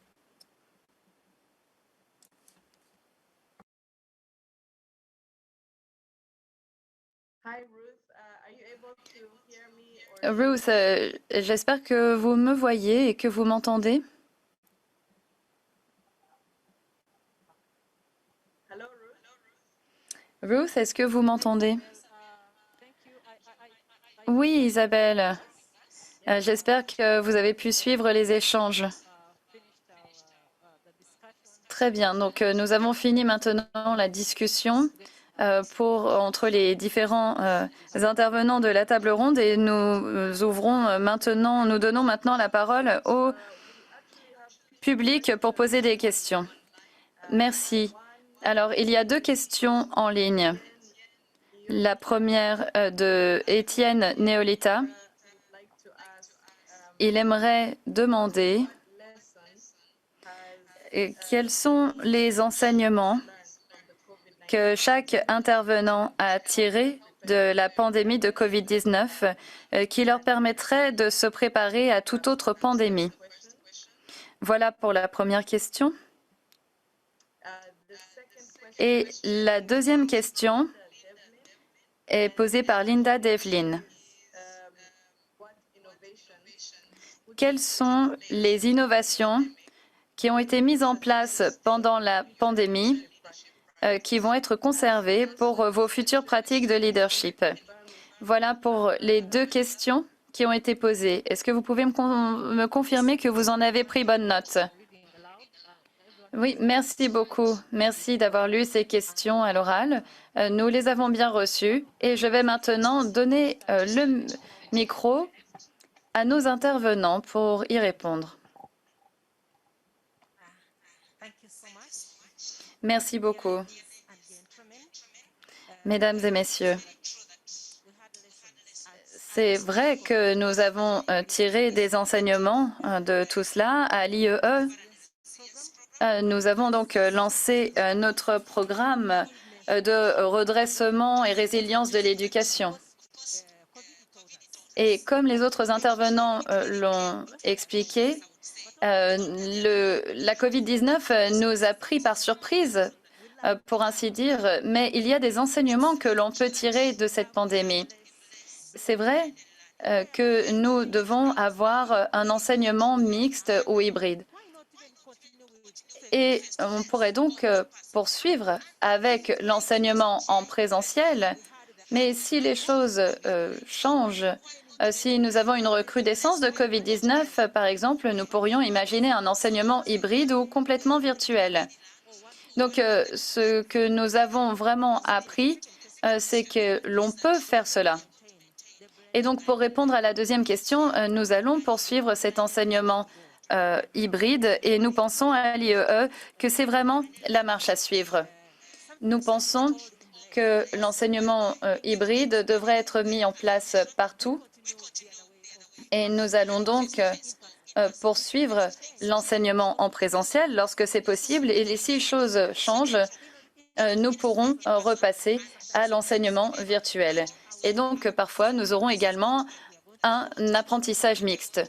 Ruth, j'espère que vous me voyez et que vous m'entendez. Ruth, est-ce que vous m'entendez? Oui, Isabelle. J'espère que vous avez pu suivre les échanges. Très bien. Donc, nous avons fini maintenant la discussion entre les différents intervenants de la table ronde et nous donnons maintenant la parole au public pour poser des questions. Merci. Alors, il y a deux questions en ligne. La première de Étienne Néolita. Il aimerait demander quels sont les enseignements que chaque intervenant a tirés de la pandémie de Covid-19 qui leur permettraient de se préparer à toute autre pandémie. Voilà pour la première question. Et la deuxième question est posée par Linda Devlin. Quelles sont les innovations qui ont été mises en place pendant la pandémie qui vont être conservées pour vos futures pratiques de leadership? Voilà pour les deux questions qui ont été posées. Est-ce que vous pouvez me confirmer que vous en avez pris bonne note? Oui, merci beaucoup. Merci d'avoir lu ces questions à l'oral. Nous les avons bien reçues et je vais maintenant donner le micro à nos intervenants pour y répondre. Merci beaucoup. Mesdames et messieurs, c'est vrai que nous avons tiré des enseignements de tout cela. À l'IEE, nous avons donc lancé notre programme de redressement et résilience de l'éducation. Et comme les autres intervenants l'ont expliqué, la COVID-19 nous a pris par surprise, pour ainsi dire, mais il y a des enseignements que l'on peut tirer de cette pandémie. C'est vrai que nous devons avoir un enseignement mixte ou hybride. Et on pourrait donc poursuivre avec l'enseignement en présentiel, mais si les choses changent, si nous avons une recrudescence de COVID-19, par exemple, nous pourrions imaginer un enseignement hybride ou complètement virtuel. Donc, ce que nous avons vraiment appris, c'est que l'on peut faire cela. Et donc, pour répondre à la deuxième question, nous allons poursuivre cet enseignement hybride et nous pensons à l'IEE que c'est vraiment la marche à suivre. Nous pensons que l'enseignement hybride devrait être mis en place partout et nous allons donc poursuivre l'enseignement en présentiel lorsque c'est possible et si les choses changent, nous pourrons repasser à l'enseignement virtuel. Et donc, parfois, nous aurons également un apprentissage mixte.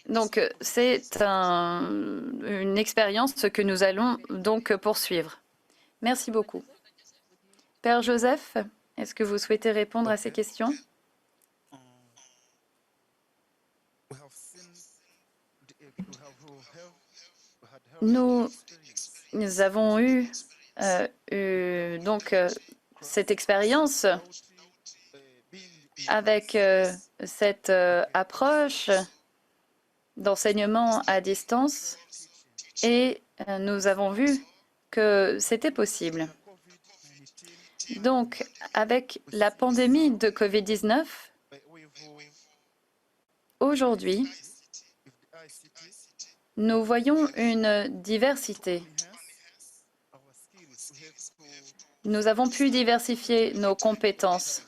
Donc, c'est une expérience que nous allons donc poursuivre. Merci beaucoup. Père Joseph, est-ce que vous souhaitez répondre à ces questions? Nous avons eu donc cette expérience avec cette approche d'enseignement à distance et nous avons vu que c'était possible. Donc, avec la pandémie de COVID-19, aujourd'hui, nous voyons une diversité. Nous avons pu diversifier nos compétences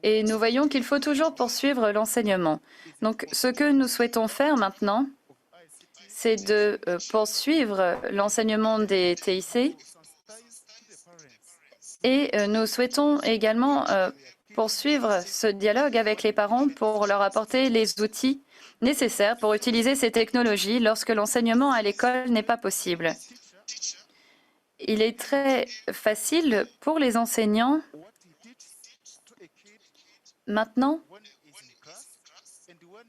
et nous voyons qu'il faut toujours poursuivre l'enseignement. Donc, ce que nous souhaitons faire maintenant, c'est de poursuivre l'enseignement des TIC et nous souhaitons également poursuivre ce dialogue avec les parents pour leur apporter les outils nécessaires pour utiliser ces technologies lorsque l'enseignement à l'école n'est pas possible. Il est très facile pour les enseignants maintenant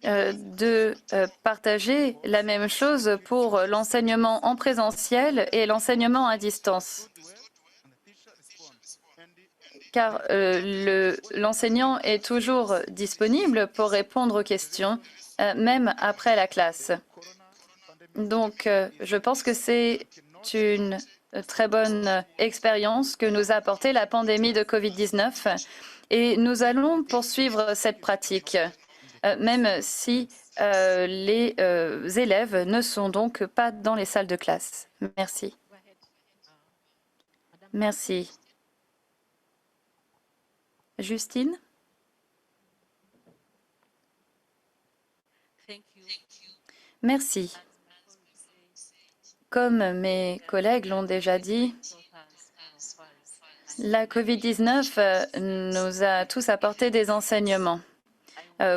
de partager la même chose pour l'enseignement en présentiel et l'enseignement à distance. Car l'enseignant est toujours disponible pour répondre aux questions, même après la classe. Donc, je pense que c'est une très bonne expérience que nous a apportée la pandémie de COVID-19 et nous allons poursuivre cette pratique, même si les élèves ne sont donc pas dans les salles de classe. Merci. Merci. Justine? Merci. Comme mes collègues l'ont déjà dit, la COVID-19 nous a tous apporté des enseignements.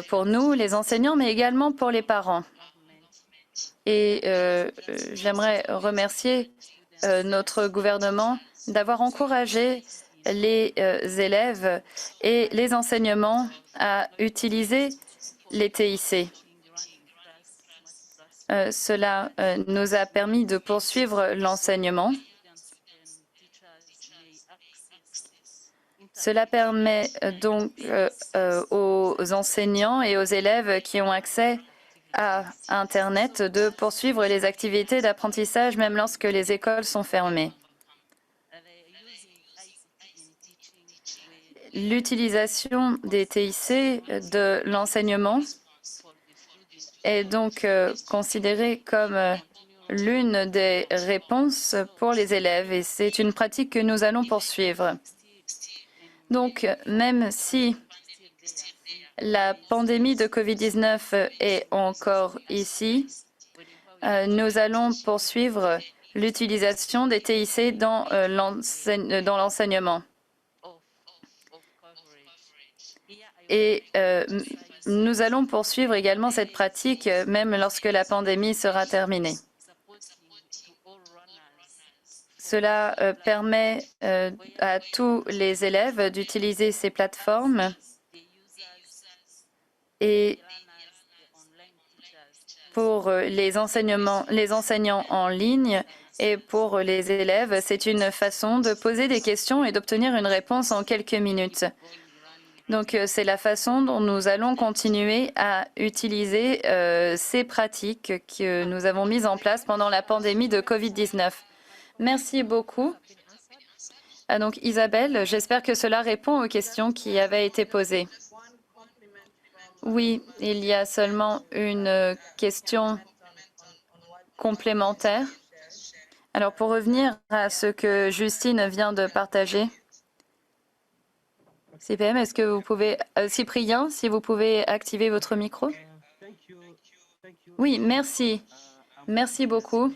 Pour nous, les enseignants, mais également pour les parents. Et j'aimerais remercier notre gouvernement d'avoir encouragé les élèves et les enseignements à utiliser les TIC. Cela nous a permis de poursuivre l'enseignement. Cela permet donc aux enseignants et aux élèves qui ont accès à Internet de poursuivre les activités d'apprentissage même lorsque les écoles sont fermées. L'utilisation des TIC de l'enseignement est donc considérée comme l'une des réponses pour les élèves et c'est une pratique que nous allons poursuivre. Donc, même si la pandémie de COVID-19 est encore ici, nous allons poursuivre l'utilisation des TIC dans l'enseignement. Et nous allons poursuivre également cette pratique même lorsque la pandémie sera terminée. Cela permet à tous les élèves d'utiliser ces plateformes et pour les enseignants en ligne et pour les élèves, c'est une façon de poser des questions et d'obtenir une réponse en quelques minutes. Donc, c'est la façon dont nous allons continuer à utiliser ces pratiques que nous avons mises en place pendant la pandémie de COVID-19. Merci beaucoup. Donc, Isabelle, j'espère que cela répond aux questions qui avaient été posées. Oui, il y a seulement une question complémentaire. Alors, pour revenir à ce que Justine vient de partager, CPM, est-ce que vous pouvez... Cyprien, si vous pouvez activer votre micro. Oui, merci. Merci beaucoup.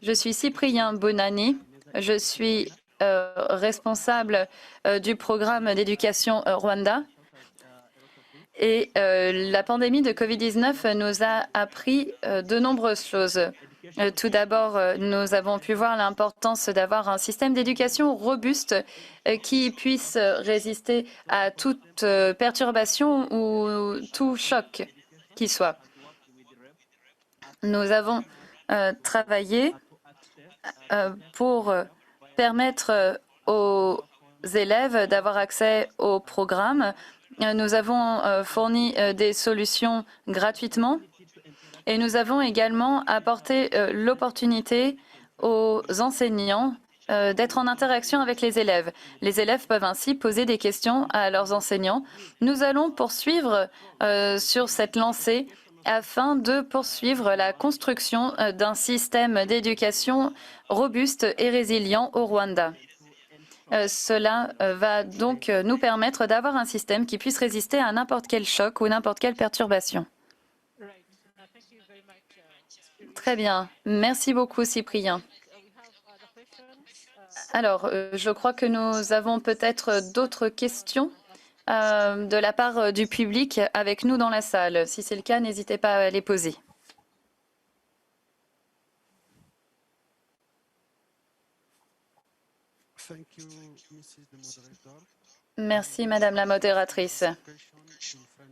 Je suis Cyprien Bonani. Je suis responsable du programme d'éducation Rwanda. Et la pandémie de COVID-19 nous a appris de nombreuses choses. Tout d'abord, nous avons pu voir l'importance d'avoir un système d'éducation robuste qui puisse résister à toute perturbation ou tout choc qui soit. Nous avons travaillé pour permettre aux élèves d'avoir accès au programme. Nous avons fourni des solutions gratuitement et nous avons également apporté l'opportunité aux enseignants d'être en interaction avec les élèves. Les élèves peuvent ainsi poser des questions à leurs enseignants. Nous allons poursuivre sur cette lancée afin de poursuivre la construction d'un système d'éducation robuste et résilient au Rwanda. Cela va donc nous permettre d'avoir un système qui puisse résister à n'importe quel choc ou n'importe quelle perturbation. Très bien. Merci beaucoup, Cyprien. Alors, je crois que nous avons peut-être d'autres questions de la part du public avec nous dans la salle. Si c'est le cas, n'hésitez pas à les poser. Merci, Madame la modératrice.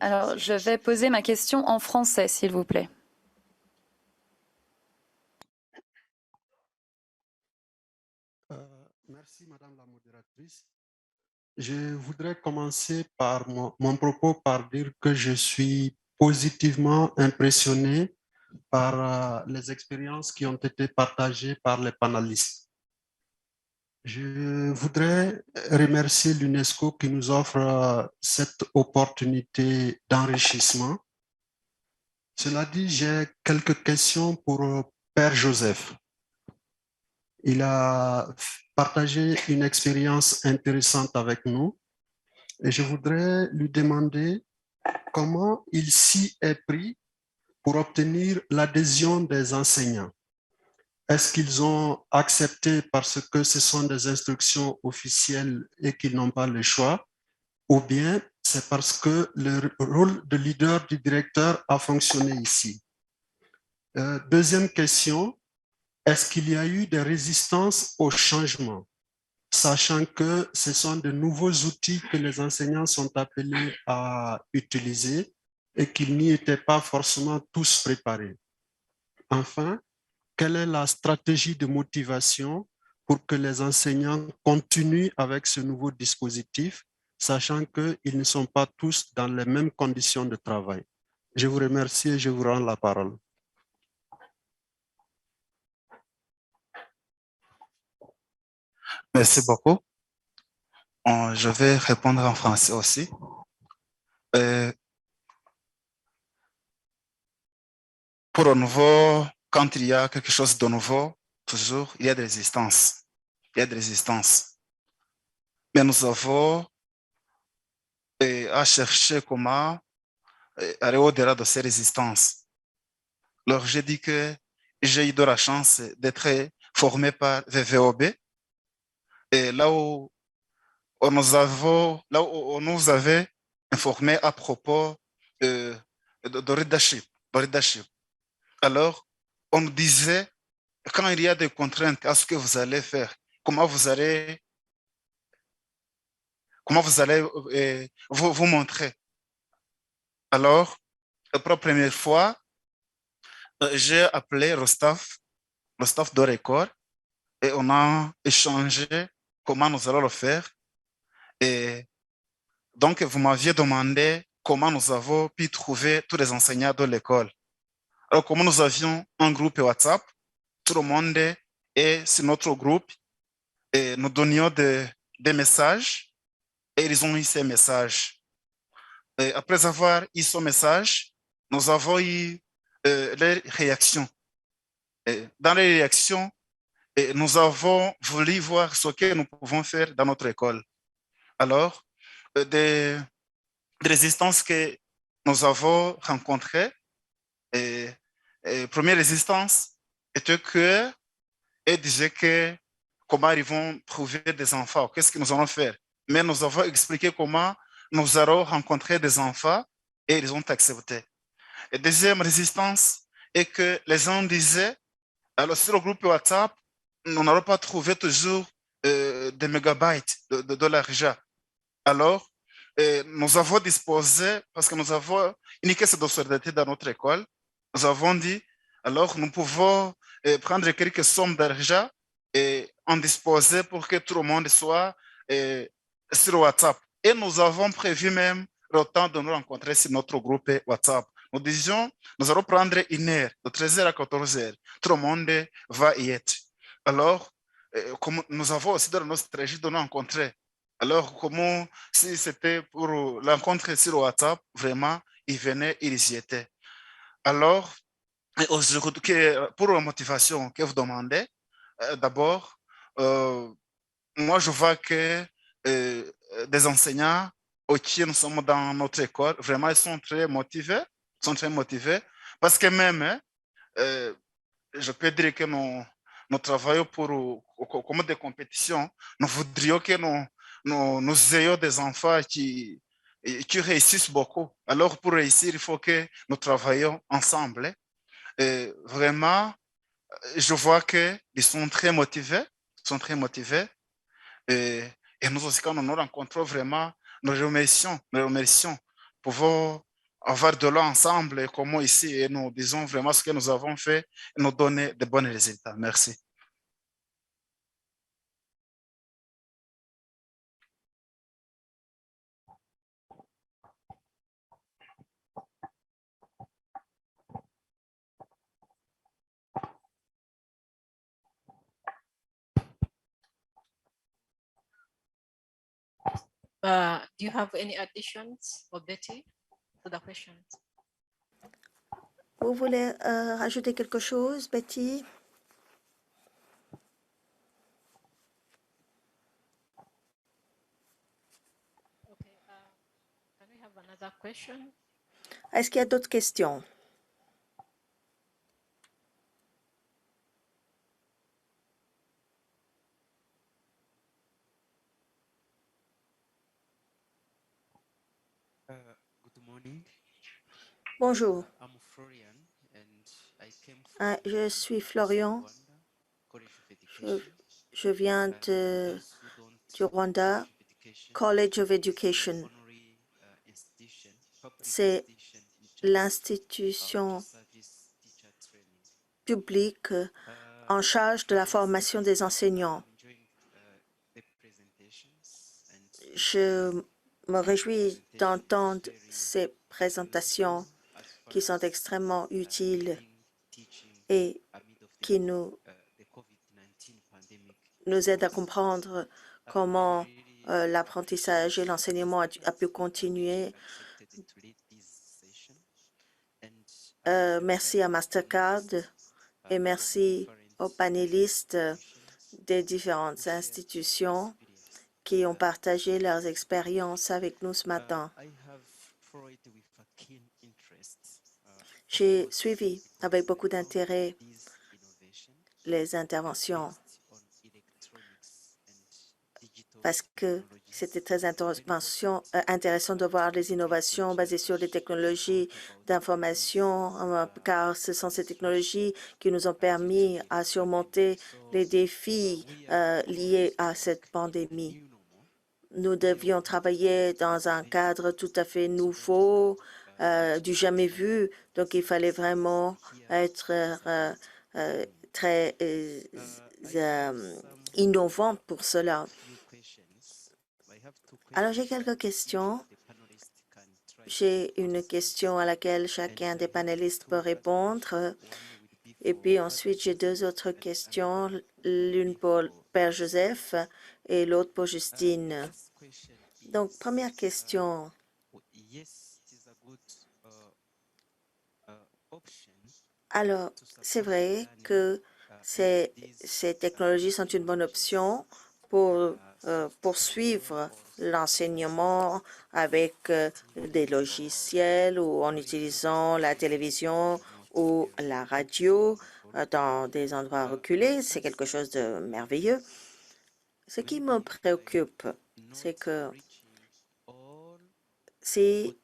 Alors, je vais poser ma question en français, s'il vous plaît. Merci, Madame la modératrice. Je voudrais commencer par mon propos par dire que je suis positivement impressionné par les expériences qui ont été partagées par les panélistes. Je voudrais remercier l'UNESCO qui nous offre cette opportunité d'enrichissement. Cela dit, j'ai quelques questions pour Père Joseph. Il a partagé une expérience intéressante avec nous et je voudrais lui demander comment il s'y est pris pour obtenir l'adhésion des enseignants. Est-ce qu'ils ont accepté parce que ce sont des instructions officielles et qu'ils n'ont pas le choix, ou bien c'est parce que le rôle de leader du directeur a fonctionné ici? Deuxième question, est-ce qu'il y a eu des résistances au changement, sachant que ce sont de nouveaux outils que les enseignants sont appelés à utiliser et qu'ils n'y étaient pas forcément tous préparés? Enfin, quelle est la stratégie de motivation pour que les enseignants continuent avec ce nouveau dispositif, sachant qu'ils ne sont pas tous dans les mêmes conditions de travail? Je vous remercie et je vous rends la parole. Merci beaucoup. Je vais répondre en français aussi. Pour le nouveau, quand il y a quelque chose de nouveau, toujours, il y a des résistances. Il y a des résistances. mais nous avons à chercher comment aller au-delà de ces résistances. Alors, j'ai dit que j'ai eu de la chance d'être formé par VVOB, et là où on nous avait informé à propos euh, de leadership. Alors, on nous disait, quand il y a des contraintes, qu'est-ce que vous allez faire? Comment vous allez vous montrer? Alors, pour la première fois, j'ai appelé le staff de record, et on a échangé comment nous allons le faire. Et donc, vous m'aviez demandé comment nous avons pu trouver tous les enseignants de l'école. Alors, comme nous avions un groupe WhatsApp, tout le monde est sur notre groupe et nous donnions des messages et ils ont eu ces messages. Et après avoir eu ce message, nous avons eu les réactions. Et dans les réactions, nous avons voulu voir ce que nous pouvons faire dans notre école. Alors, des résistances que nous avons rencontrées, et première résistance était que et disait que comment ils vont trouver des enfants, qu'est-ce que nous allons faire. Mais nous avons expliqué comment nous allons rencontrer des enfants et ils ont accepté. Et deuxième résistance est que les gens disaient, alors sur le groupe WhatsApp, nous n'allons pas trouver toujours des mégabytes de l'argent. Alors, nous avons disposé, parce que nous avons une caisse de solidarité dans notre école, nous avons dit, alors nous pouvons prendre quelques sommes d'argent et en disposer pour que tout le monde soit sur WhatsApp. Et nous avons prévu même le temps de nous rencontrer sur notre groupe WhatsApp. Nous disions, nous allons prendre une heure, de 13h à 14h. Tout le monde va y être. Alors, comme nous avons aussi dans notre stratégie de nous rencontrer. Alors, comment, si c'était pour l'encontre sur WhatsApp, vraiment, ils venaient, ils y étaient. Alors, pour la motivation que vous demandez, d'abord, moi, je vois que des enseignants qui nous sommes dans notre école, vraiment, ils sont très motivés, parce que même, je peux dire que nous travaillons comme des compétitions. Nous voudrions que nous ayons des enfants qui réussissent beaucoup. Alors, pour réussir, il faut que nous travaillions ensemble. Et vraiment, je vois qu'ils sont très motivés, Et, et nous aussi, quand nous nous rencontrons, vraiment, nous remercions. Pouvons avoir de l'eau ensemble, et comment ici, et nous disons vraiment ce que nous avons fait, et nous donner de bons résultats. Merci. Do you have any additions for Betty to the questions? Vous voulez rajouter quelque chose, Betty? Okay. Can we have another question? Est-ce qu'il y a d'autres questions? Good morning. Bonjour, I'm Florian and I came from je suis University Florian. of Rwanda College of Education. Je viens And those who don't du know Rwanda, College College of Education of Education. is an honorary institution, public C'est institution in charge l'institution to service teacher training. publique en charge de la formation des enseignants. I'm enjoying the presentations and Je me réjouis presentation is d'entendre very ces présentations as far qui sont as extrêmement utiles learning, teaching et amid of qui nous the COVID-19 pandemic. nous aident à comprendre comment Really l'apprentissage et l'enseignement a pu continuer. accepted to lead this session. And Merci à Mastercard et merci aux panélistes des différentes institutions qui ont partagé leurs expériences avec nous ce matin. J'ai suivi avec beaucoup d'intérêt les interventions parce que c'était très intéressant de voir les innovations basées sur les technologies d'information, car ce sont ces technologies qui nous ont permis à surmonter les défis liés à cette pandémie. Nous devions travailler dans un cadre tout à fait nouveau, du jamais vu, donc il fallait vraiment être très innovant pour cela. Alors, j'ai quelques questions. J'ai une question à laquelle chacun des panélistes peut répondre. Et puis ensuite, j'ai deux autres questions, l'une pour Père Joseph et l'autre pour Justine. Donc, première question. Alors, c'est vrai que ces technologies sont une bonne option pour poursuivre l'enseignement avec des logiciels ou en utilisant la télévision ou la radio dans des endroits reculés. C'est quelque chose de merveilleux. Ce qui me préoccupe, c'est que si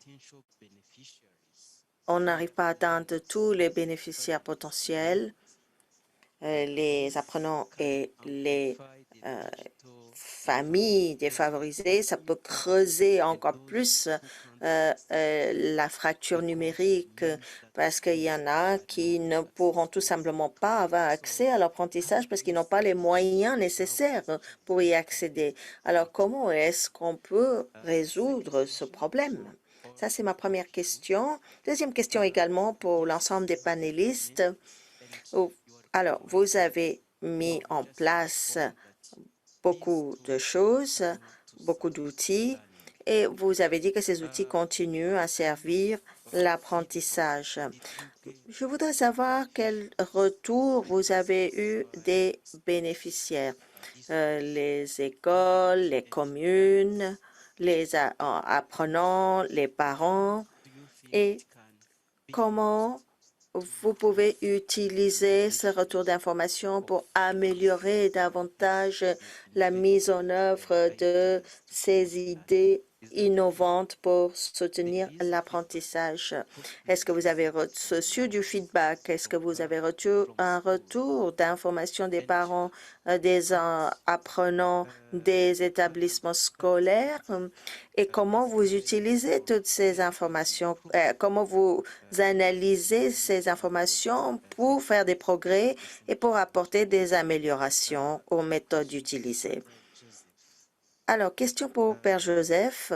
on n'arrive pas à atteindre tous les bénéficiaires potentiels, les apprenants et les familles défavorisées, ça peut creuser encore plus la fracture numérique parce qu'il y en a qui ne pourront tout simplement pas avoir accès à l'apprentissage parce qu'ils n'ont pas les moyens nécessaires pour y accéder. Alors, comment est-ce qu'on peut résoudre ce problème? Ça, c'est ma première question. Deuxième question également pour l'ensemble des panélistes. Alors, vous avez mis en place beaucoup de choses, beaucoup d'outils, et vous avez dit que ces outils continuent à servir l'apprentissage. Je voudrais savoir quel retour vous avez eu des bénéficiaires, les écoles, les communes, les apprenants, les parents, et comment vous pouvez utiliser ce retour d'information pour améliorer davantage la mise en œuvre de ces idées innovantes pour soutenir l'apprentissage. Est-ce que vous avez reçu du feedback? Est-ce que vous avez reçu un retour d'information des parents, des apprenants, des établissements scolaires? Et comment vous utilisez toutes ces informations? Comment vous analysez ces informations pour faire des progrès et pour apporter des améliorations aux méthodes utilisées? Alors, question pour Père Joseph.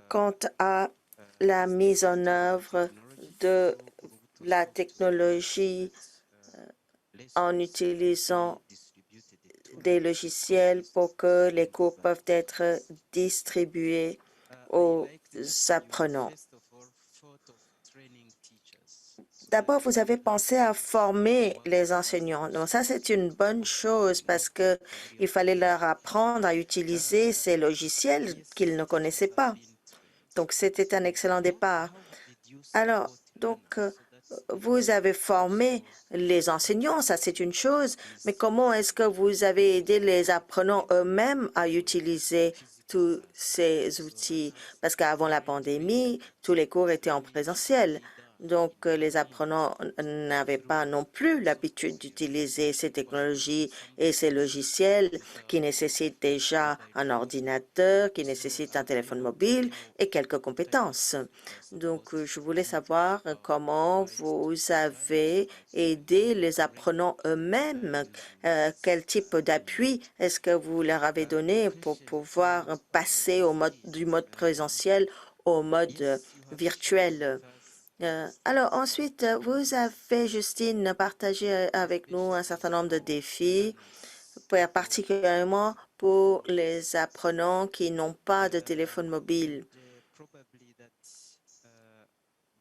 Quant à la mise en œuvre de la technologie en utilisant des logiciels pour que les cours peuvent être distribués aux apprenants. D'abord, vous avez pensé à former les enseignants. Donc ça, c'est une bonne chose parce qu'il fallait leur apprendre à utiliser ces logiciels qu'ils ne connaissaient pas. Donc, c'était un excellent départ. Alors, donc, vous avez formé les enseignants, ça c'est une chose, mais comment est-ce que vous avez aidé les apprenants eux-mêmes à utiliser tous ces outils? Parce qu'avant la pandémie, tous les cours étaient en présentiel. Donc, les apprenants n'avaient pas non plus l'habitude d'utiliser ces technologies et ces logiciels qui nécessitent déjà un ordinateur, qui nécessitent un téléphone mobile et quelques compétences. Donc, je voulais savoir comment vous avez aidé les apprenants eux-mêmes. Quel type d'appui est-ce que vous leur avez donné pour pouvoir passer du mode présentiel au mode virtuel? Alors ensuite, vous avez, Justine, partagé avec nous un certain nombre de défis, particulièrement pour les apprenants qui n'ont pas de téléphone mobile.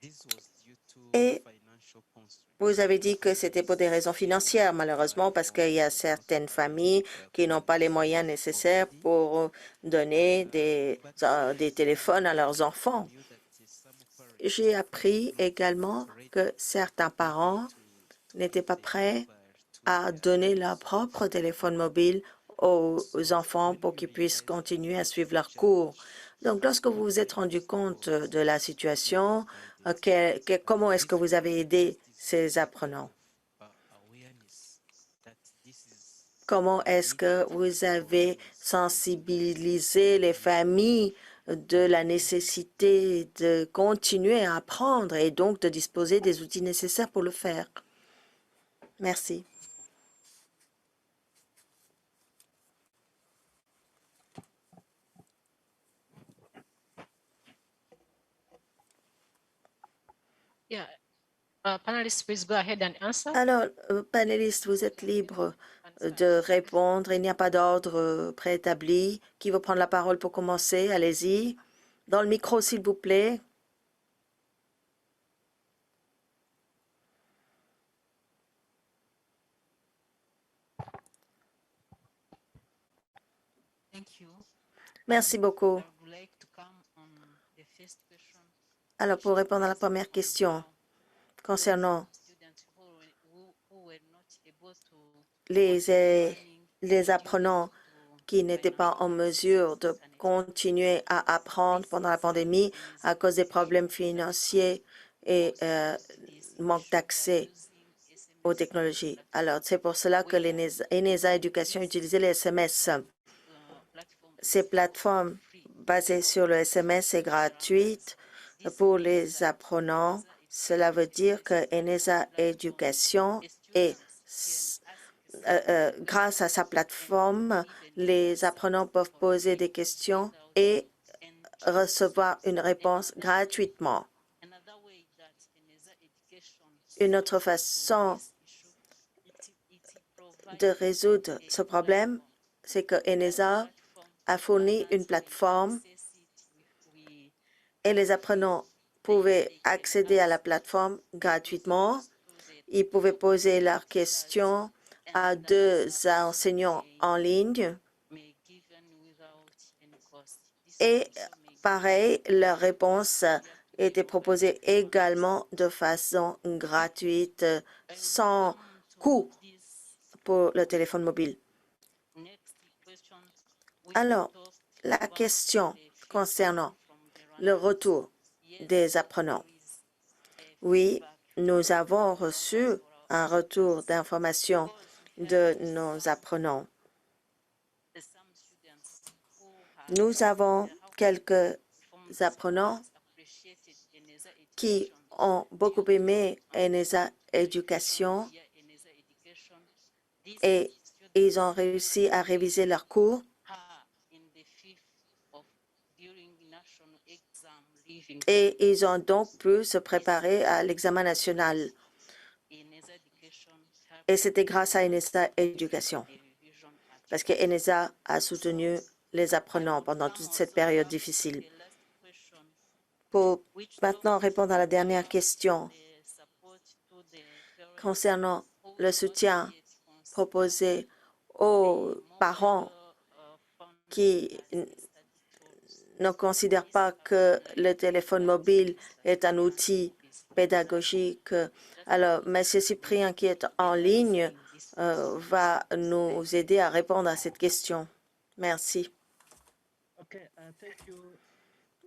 this was due to Et financial constraints. vous avez dit que c'était pour des raisons financières, malheureusement, parce qu'il y a certaines familles qui n'ont pas les moyens nécessaires pour donner des téléphones à leurs enfants. Knew that some parents J'ai appris également ready que certains parents n'étaient pas prêts to à donner leur propre téléphone mobile aux enfants pour qu'ils puissent continuer à suivre leurs cours. Donc, lorsque vous vous êtes rendu compte de la situation, comment est-ce que vous avez aidé ces apprenants? awareness that this is Comment est-ce que vous avez sensibilisé les familles de la nécessité de continuer à apprendre et donc de disposer des outils nécessaires pour le faire? Merci. Yeah. Panelists, please go ahead and answer. Alors, panélistes, vous êtes libres de répondre. Il n'y a pas d'ordre préétabli. Qui veut prendre la parole pour commencer? Allez-y. Dans le micro, s'il vous plaît. Thank you. Merci beaucoup. I would like to come on the first question. Alors, pour répondre à la première question concernant Students who were not able to les apprenants qui n'étaient pas en mesure de continuer à apprendre pendant la pandémie à cause des problèmes financiers et manque d'accès aux technologies. Alors, c'est pour cela que l'ENESA Éducation utilisait les SMS. Ces plateformes basées sur le SMS sont gratuites pour les apprenants. Cela veut dire que ENESA Éducation est grâce à sa plateforme, les apprenants peuvent poser des questions et recevoir une réponse gratuitement. Une autre façon de résoudre ce problème, c'est que ENESA a fourni une plateforme et les apprenants pouvaient accéder à la plateforme gratuitement. Ils pouvaient poser leurs questions à deux enseignants en ligne et pareil, leurs réponses étaient proposées également de façon gratuite, sans coût pour le téléphone mobile. Alors, la question concernant le retour des apprenants. Oui, nous avons reçu un retour d'information de nos apprenants. Nous avons quelques apprenants qui ont beaucoup aimé ENESA Éducation et ils ont réussi à réviser leurs cours et ils ont donc pu se préparer à l'examen national. Et c'était grâce à ENESA Éducation, parce que ENESA a soutenu les apprenants pendant toute cette période difficile. Pour maintenant répondre à la dernière question concernant le soutien proposé aux parents qui ne considèrent pas que le téléphone mobile est un outil pédagogique. Alors, M. Cyprien, qui est en ligne, va nous aider à répondre à cette question. Merci.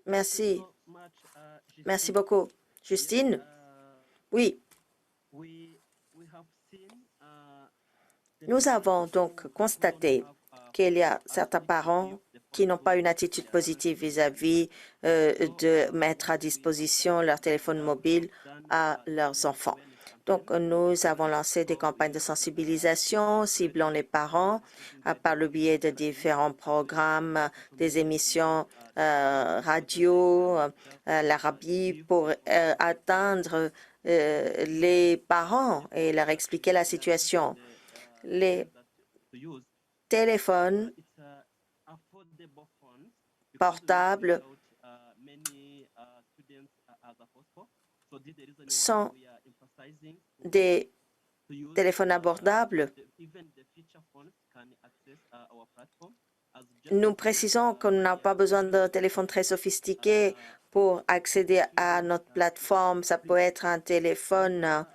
Merci. Merci beaucoup. Justine? Oui. Nous avons donc constaté qu'il y a certains parents qui n'ont pas une attitude positive vis-à-vis de mettre à disposition leur téléphone mobile à leurs enfants. Donc, nous avons lancé des campagnes de sensibilisation ciblant les parents par le biais de différents programmes, des émissions radio, l'Arabie, pour atteindre les parents et leur expliquer la situation. Les téléphones portables sont des téléphones abordables. Nous précisons qu'on n'a pas besoin d'un téléphone très sophistiqué pour accéder à notre plateforme. Ça peut être un téléphone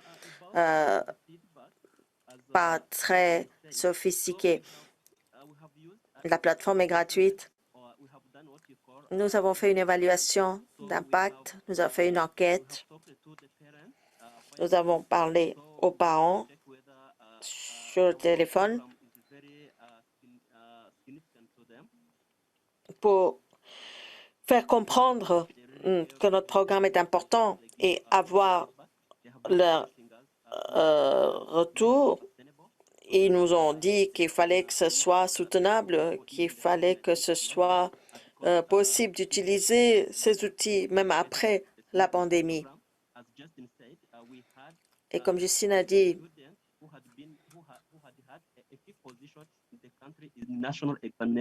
pas très sophistiqué. La plateforme est gratuite. Nous avons fait une évaluation d'impact. Nous avons fait une enquête. Nous avons parlé aux parents sur le téléphone pour faire comprendre que notre programme est important et avoir leur retour. Ils nous ont dit qu'il fallait que ce soit soutenable, qu'il fallait que ce soit possible d'utiliser ces outils même après la pandémie. Et comme Justine a dit,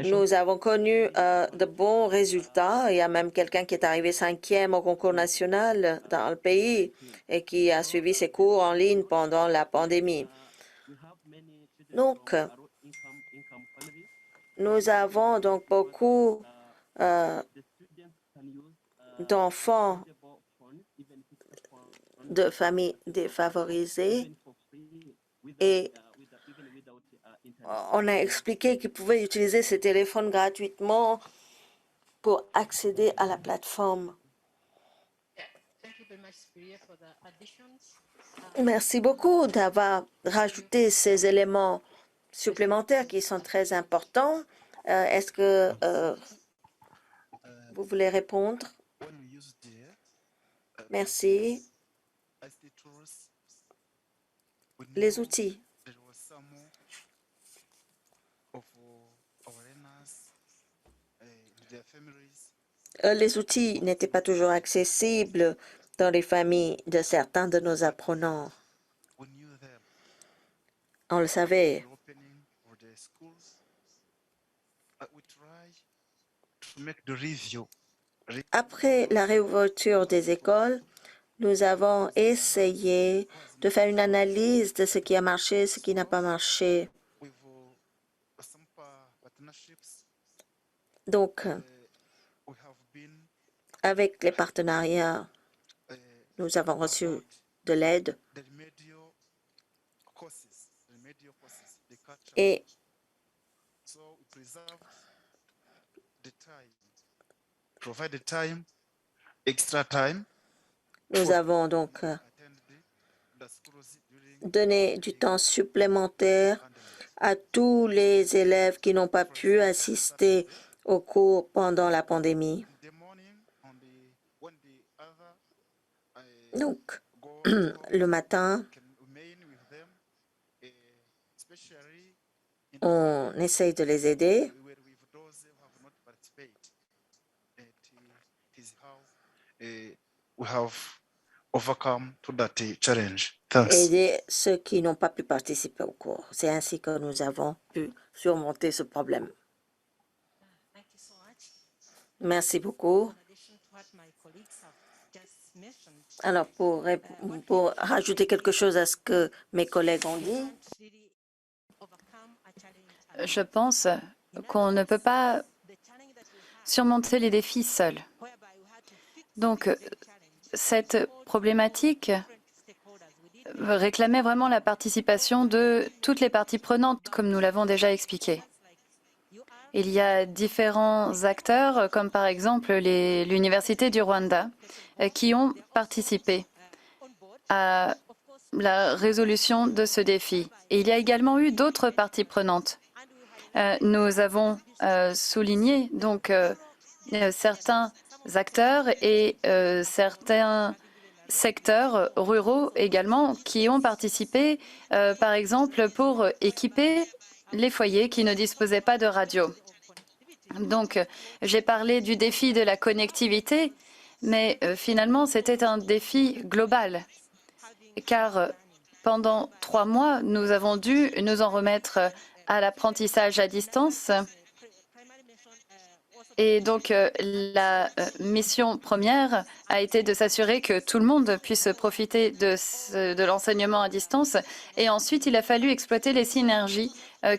nous avons connu de bons résultats. Il y a même quelqu'un qui est arrivé 5e au concours national dans le pays et qui a suivi ses cours en ligne pendant la pandémie. Donc, nous avons donc beaucoup d'enfants de familles défavorisées et on a expliqué qu'ils pouvaient utiliser ces téléphones gratuitement pour accéder à la plateforme. Merci beaucoup d'avoir rajouté ces éléments supplémentaires qui sont très importants. Est-ce que vous voulez répondre? Merci. Les outils. Les outils n'étaient pas toujours accessibles dans les familles de certains de nos apprenants. On le savait. Après la réouverture des écoles, nous avons essayé de faire une analyse de ce qui a marché, ce qui n'a pas marché. Donc, avec les partenariats, nous avons reçu de l'aide et nous avons donc donné du temps supplémentaire à tous les élèves qui n'ont pas pu assister aux cours pendant la pandémie. Donc, le matin, on essaye de les aider. Aider ceux qui n'ont pas pu participer au cours. C'est ainsi que nous avons pu surmonter ce problème. Merci beaucoup. Alors, pour rajouter quelque chose à ce que mes collègues ont dit, je pense qu'on ne peut pas surmonter les défis seuls. Donc, cette problématique réclamait vraiment la participation de toutes les parties prenantes, comme nous l'avons déjà expliqué. Il y a différents acteurs, comme par exemple l'Université du Rwanda, qui ont participé à la résolution de ce défi. Et il y a également eu d'autres parties prenantes. Nous avons souligné donc certains acteurs et certains secteurs ruraux également qui ont participé, par exemple, pour équiper les foyers qui ne disposaient pas de radio. Donc, j'ai parlé du défi de la connectivité, mais finalement, c'était un défi global, car pendant 3 mois, nous avons dû nous en remettre à l'apprentissage à distance. Et donc, la mission première a été de s'assurer que tout le monde puisse profiter de l'enseignement à distance. Et ensuite, il a fallu exploiter les synergies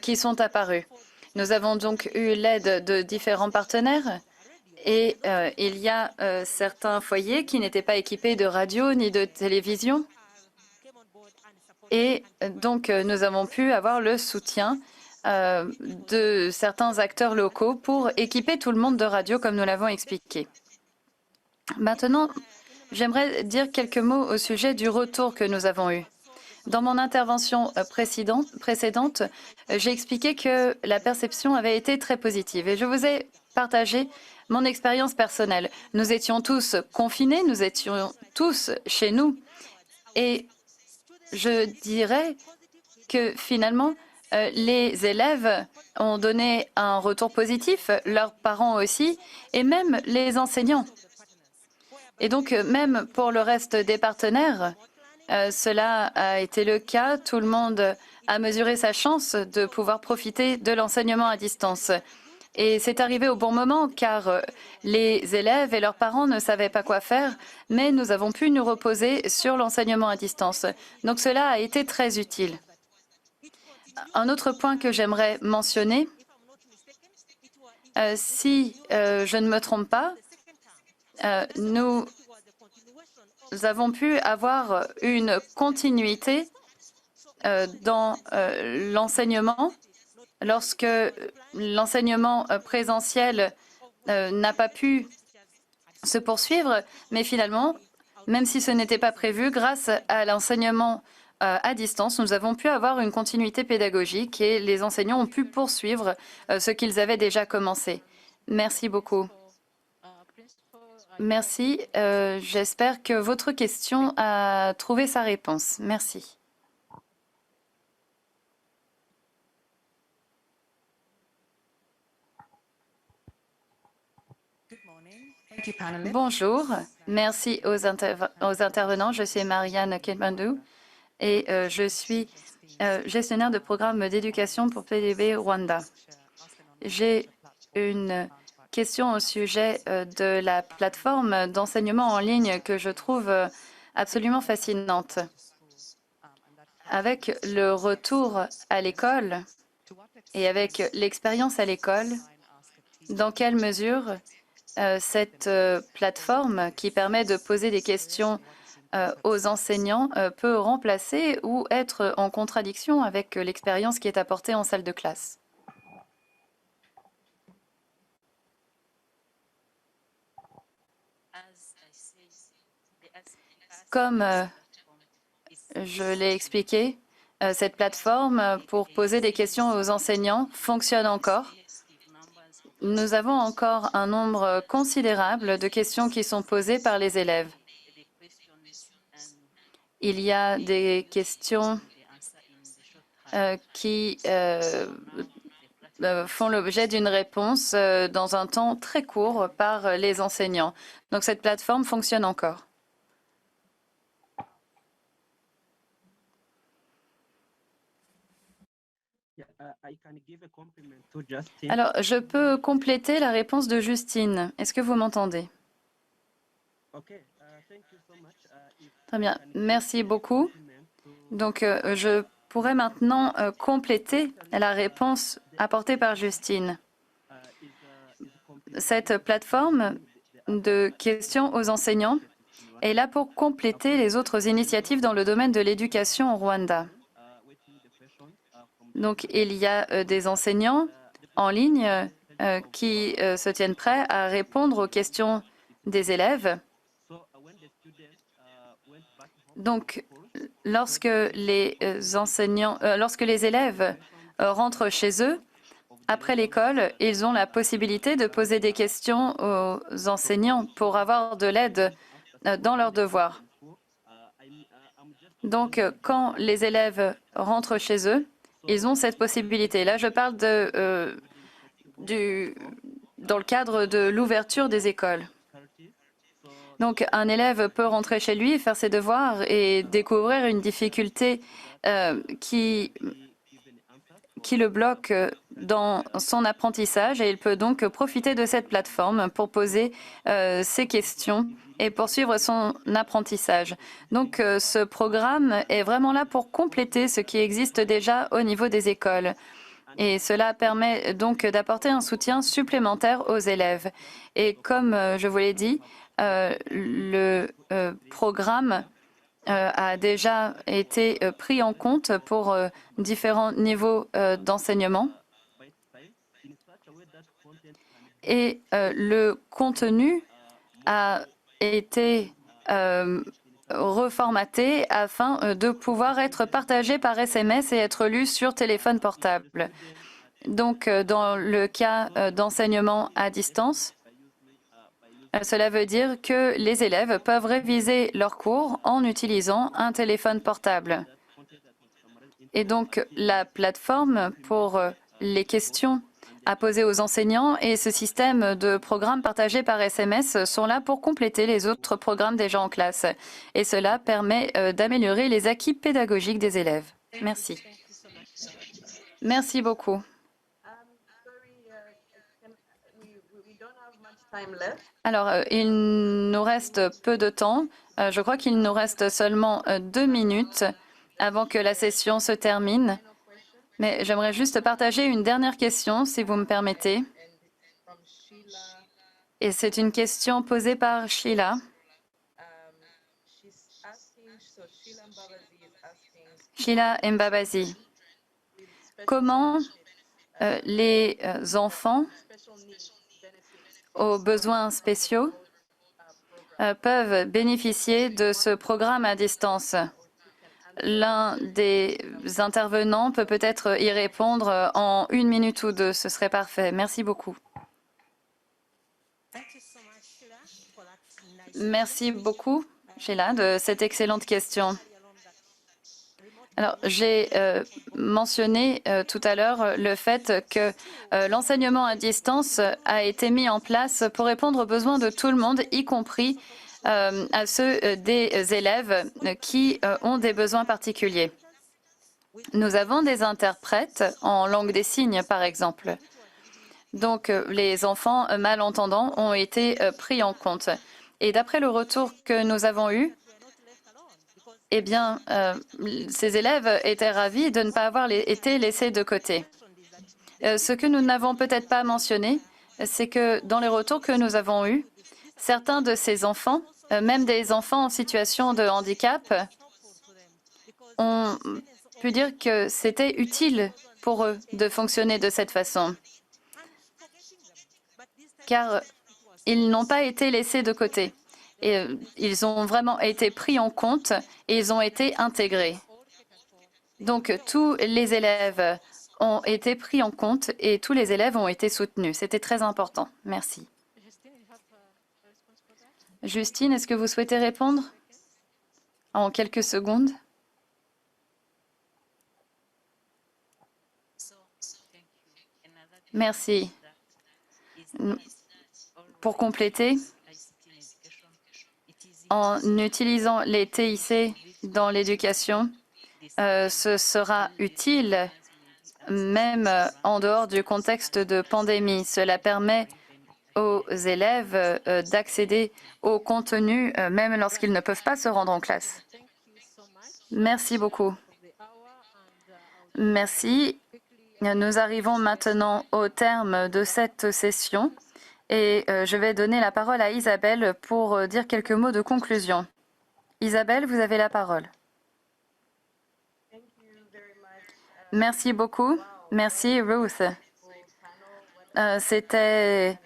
qui sont apparues. Nous avons donc eu l'aide de différents partenaires. Et il y a certains foyers qui n'étaient pas équipés de radio ni de télévision. Et donc, nous avons pu avoir le soutien de certains acteurs locaux pour équiper tout le monde de radio, comme nous l'avons expliqué. Maintenant, j'aimerais dire quelques mots au sujet du retour que nous avons eu. Dans mon intervention précédente, j'ai expliqué que la perception avait été très positive et je vous ai partagé mon expérience personnelle. Nous étions tous confinés, nous étions tous chez nous et je dirais que finalement, les élèves ont donné un retour positif, leurs parents aussi, et même les enseignants. Et donc, même pour le reste des partenaires, cela a été le cas. Tout le monde a mesuré sa chance de pouvoir profiter de l'enseignement à distance. Et c'est arrivé au bon moment, car les élèves et leurs parents ne savaient pas quoi faire, mais nous avons pu nous reposer sur l'enseignement à distance. Donc, cela a été très utile. Un autre point que j'aimerais mentionner, si je ne me trompe pas, nous avons pu avoir une continuité dans l'enseignement lorsque l'enseignement présentiel n'a pas pu se poursuivre, mais finalement, même si ce n'était pas prévu, grâce à l'enseignement à distance, nous avons pu avoir une continuité pédagogique et les enseignants ont pu poursuivre ce qu'ils avaient déjà commencé. Merci beaucoup. Merci. J'espère que votre question a trouvé sa réponse. Merci. Bonjour. Merci aux intervenants. Je suis Marianne Ketmandu et je suis gestionnaire de programme d'éducation pour PDB Rwanda. J'ai une question au sujet de la plateforme d'enseignement en ligne que je trouve absolument fascinante. Avec le retour à l'école et avec l'expérience à l'école, dans quelle mesure cette plateforme qui permet de poser des questions aux enseignants peut remplacer ou être en contradiction avec l'expérience qui est apportée en salle de classe? Comme je l'ai expliqué, cette plateforme pour poser des questions aux enseignants fonctionne encore. Nous avons encore un nombre considérable de questions qui sont posées par les élèves. Il y a des questions qui font l'objet d'une réponse dans un temps très court par les enseignants. Donc cette plateforme fonctionne encore. Alors, je peux compléter la réponse de Justine. Est-ce que vous m'entendez? Très bien, merci beaucoup. Donc, je pourrais maintenant compléter la réponse apportée par Justine. Cette plateforme de questions aux enseignants est là pour compléter les autres initiatives dans le domaine de l'éducation au Rwanda. Donc, il y a des enseignants en ligne qui se tiennent prêts à répondre aux questions des élèves. Donc, lorsque les élèves rentrent chez eux, après l'école, ils ont la possibilité de poser des questions aux enseignants pour avoir de l'aide dans leurs devoirs. Donc, quand les élèves rentrent chez eux, ils ont cette possibilité. Là, je parle dans le cadre de l'ouverture des écoles. Donc, un élève peut rentrer chez lui, faire ses devoirs et découvrir une difficulté qui qui le bloque dans son apprentissage et il peut donc profiter de cette plateforme pour poser ses questions et poursuivre son apprentissage. Donc ce programme est vraiment là pour compléter ce qui existe déjà au niveau des écoles. Et cela permet donc d'apporter un soutien supplémentaire aux élèves. Et comme je vous l'ai dit, le programme a déjà été pris en compte pour différents niveaux d'enseignement. Et le contenu a été reformaté afin de pouvoir être partagé par SMS et être lu sur téléphone portable. Donc, dans le cas d'enseignement à distance, cela veut dire que les élèves peuvent réviser leurs cours en utilisant un téléphone portable. Et donc, la plateforme pour les questions à poser aux enseignants et ce système de programmes partagés par SMS sont là pour compléter les autres programmes déjà en classe. Et cela permet d'améliorer les acquis pédagogiques des élèves. Merci. Merci beaucoup. Alors, il nous reste peu de temps. Je crois qu'il nous reste seulement 2 minutes avant que la session se termine. Mais j'aimerais juste partager une dernière question, si vous me permettez. Et c'est une question posée par Sheila. Sheila Mbabazi. Comment les enfants aux besoins spéciaux peuvent bénéficier de ce programme à distance? L'un des intervenants peut peut-être y répondre en 1 minute ou 2. Ce serait parfait. Merci beaucoup. Merci beaucoup, Sheila, de cette excellente question. Alors, j'ai mentionné tout à l'heure le fait que l'enseignement à distance a été mis en place pour répondre aux besoins de tout le monde, y compris à ceux des élèves qui ont des besoins particuliers. Nous avons des interprètes en langue des signes, par exemple. Donc, les enfants malentendants ont été pris en compte. Et d'après le retour que nous avons eu, eh bien, ces élèves étaient ravis de ne pas avoir été laissés de côté. Ce que nous n'avons peut-être pas mentionné, c'est que dans les retours que nous avons eus, certains de ces enfants, même des enfants en situation de handicap, ont pu dire que c'était utile pour eux de fonctionner de cette façon, car ils n'ont pas été laissés de côté. Et ils ont vraiment été pris en compte et ils ont été intégrés. Donc, tous les élèves ont été pris en compte et tous les élèves ont été soutenus. C'était très important. Merci. Justine, est-ce que vous souhaitez répondre en quelques secondes? Merci. Pour compléter, en utilisant les TIC dans l'éducation, ce sera utile même en dehors du contexte de pandémie. Cela permet aux élèves d'accéder au contenu même lorsqu'ils ne peuvent pas se rendre en classe. Merci beaucoup. Merci. Nous arrivons maintenant au terme de cette session et je vais donner la parole à Isabelle pour dire quelques mots de conclusion. Isabelle, vous avez la parole. Merci beaucoup. Merci, Ruth. C'était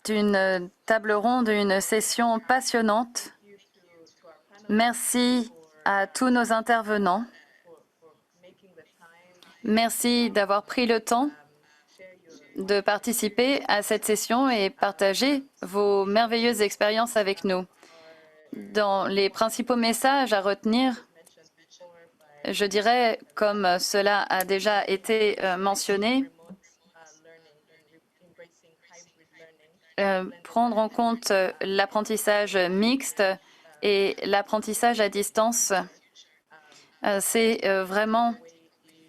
une table ronde, une session passionnante. Merci à tous nos intervenants. Merci d'avoir pris le temps de participer à cette session et partager vos merveilleuses expériences avec nous. Dans les principaux messages à retenir, je dirais, comme cela a déjà été mentionné, prendre en compte l'apprentissage mixte et l'apprentissage à distance. C'est vraiment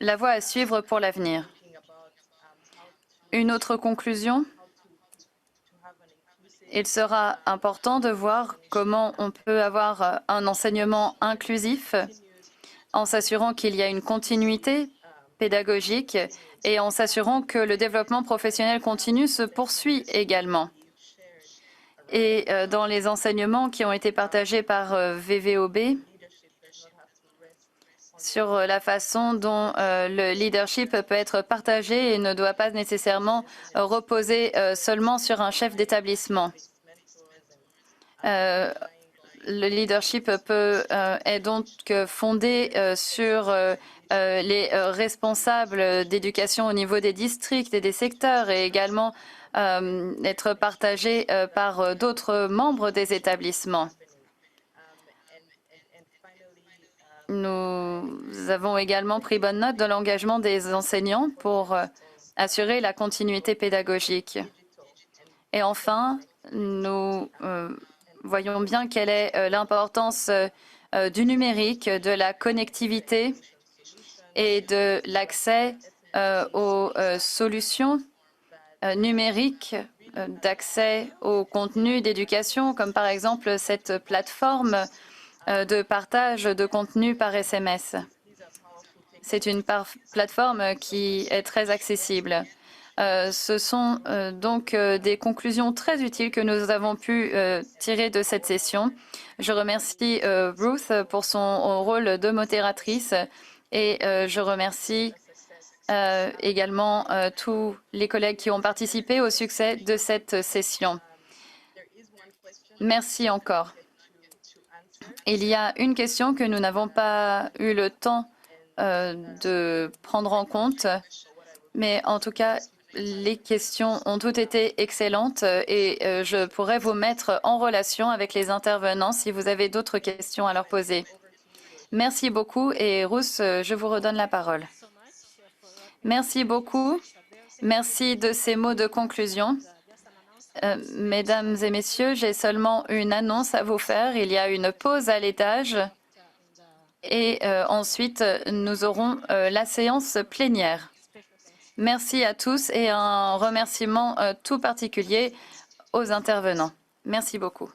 la voie à suivre pour l'avenir. Une autre conclusion, il sera important de voir comment on peut avoir un enseignement inclusif en s'assurant qu'il y a une continuité pédagogique et en s'assurant que le développement professionnel continu se poursuit également. Et dans les enseignements qui ont été partagés par VVOB sur la façon dont le leadership peut être partagé et ne doit pas nécessairement reposer seulement sur un chef d'établissement. Le leadership est donc fondé sur les responsables d'éducation au niveau des districts et des secteurs et également être partagé par d'autres membres des établissements. Nous avons également pris bonne note de l'engagement des enseignants pour assurer la continuité pédagogique. Et enfin, nous voyons bien quelle est l'importance du numérique, de la connectivité et de l'accès aux solutions numériques d'accès au contenu d'éducation, comme par exemple cette plateforme de partage de contenu par SMS. C'est une plateforme qui est très accessible. Ce sont donc des conclusions très utiles que nous avons pu tirer de cette session. Je remercie Ruth pour son rôle de modératrice et je remercie également tous les collègues qui ont participé au succès de cette session. Merci encore. Il y a une question que nous n'avons pas eu le temps de prendre en compte, mais en tout cas, les questions ont toutes été excellentes et je pourrais vous mettre en relation avec les intervenants si vous avez d'autres questions à leur poser. Merci beaucoup et Ruth, je vous redonne la parole. Merci beaucoup. Merci de ces mots de conclusion. Mesdames et messieurs, j'ai seulement une annonce à vous faire. Il y a une pause à l'étage et ensuite nous aurons la séance plénière. Merci à tous et un remerciement tout particulier aux intervenants. Merci beaucoup.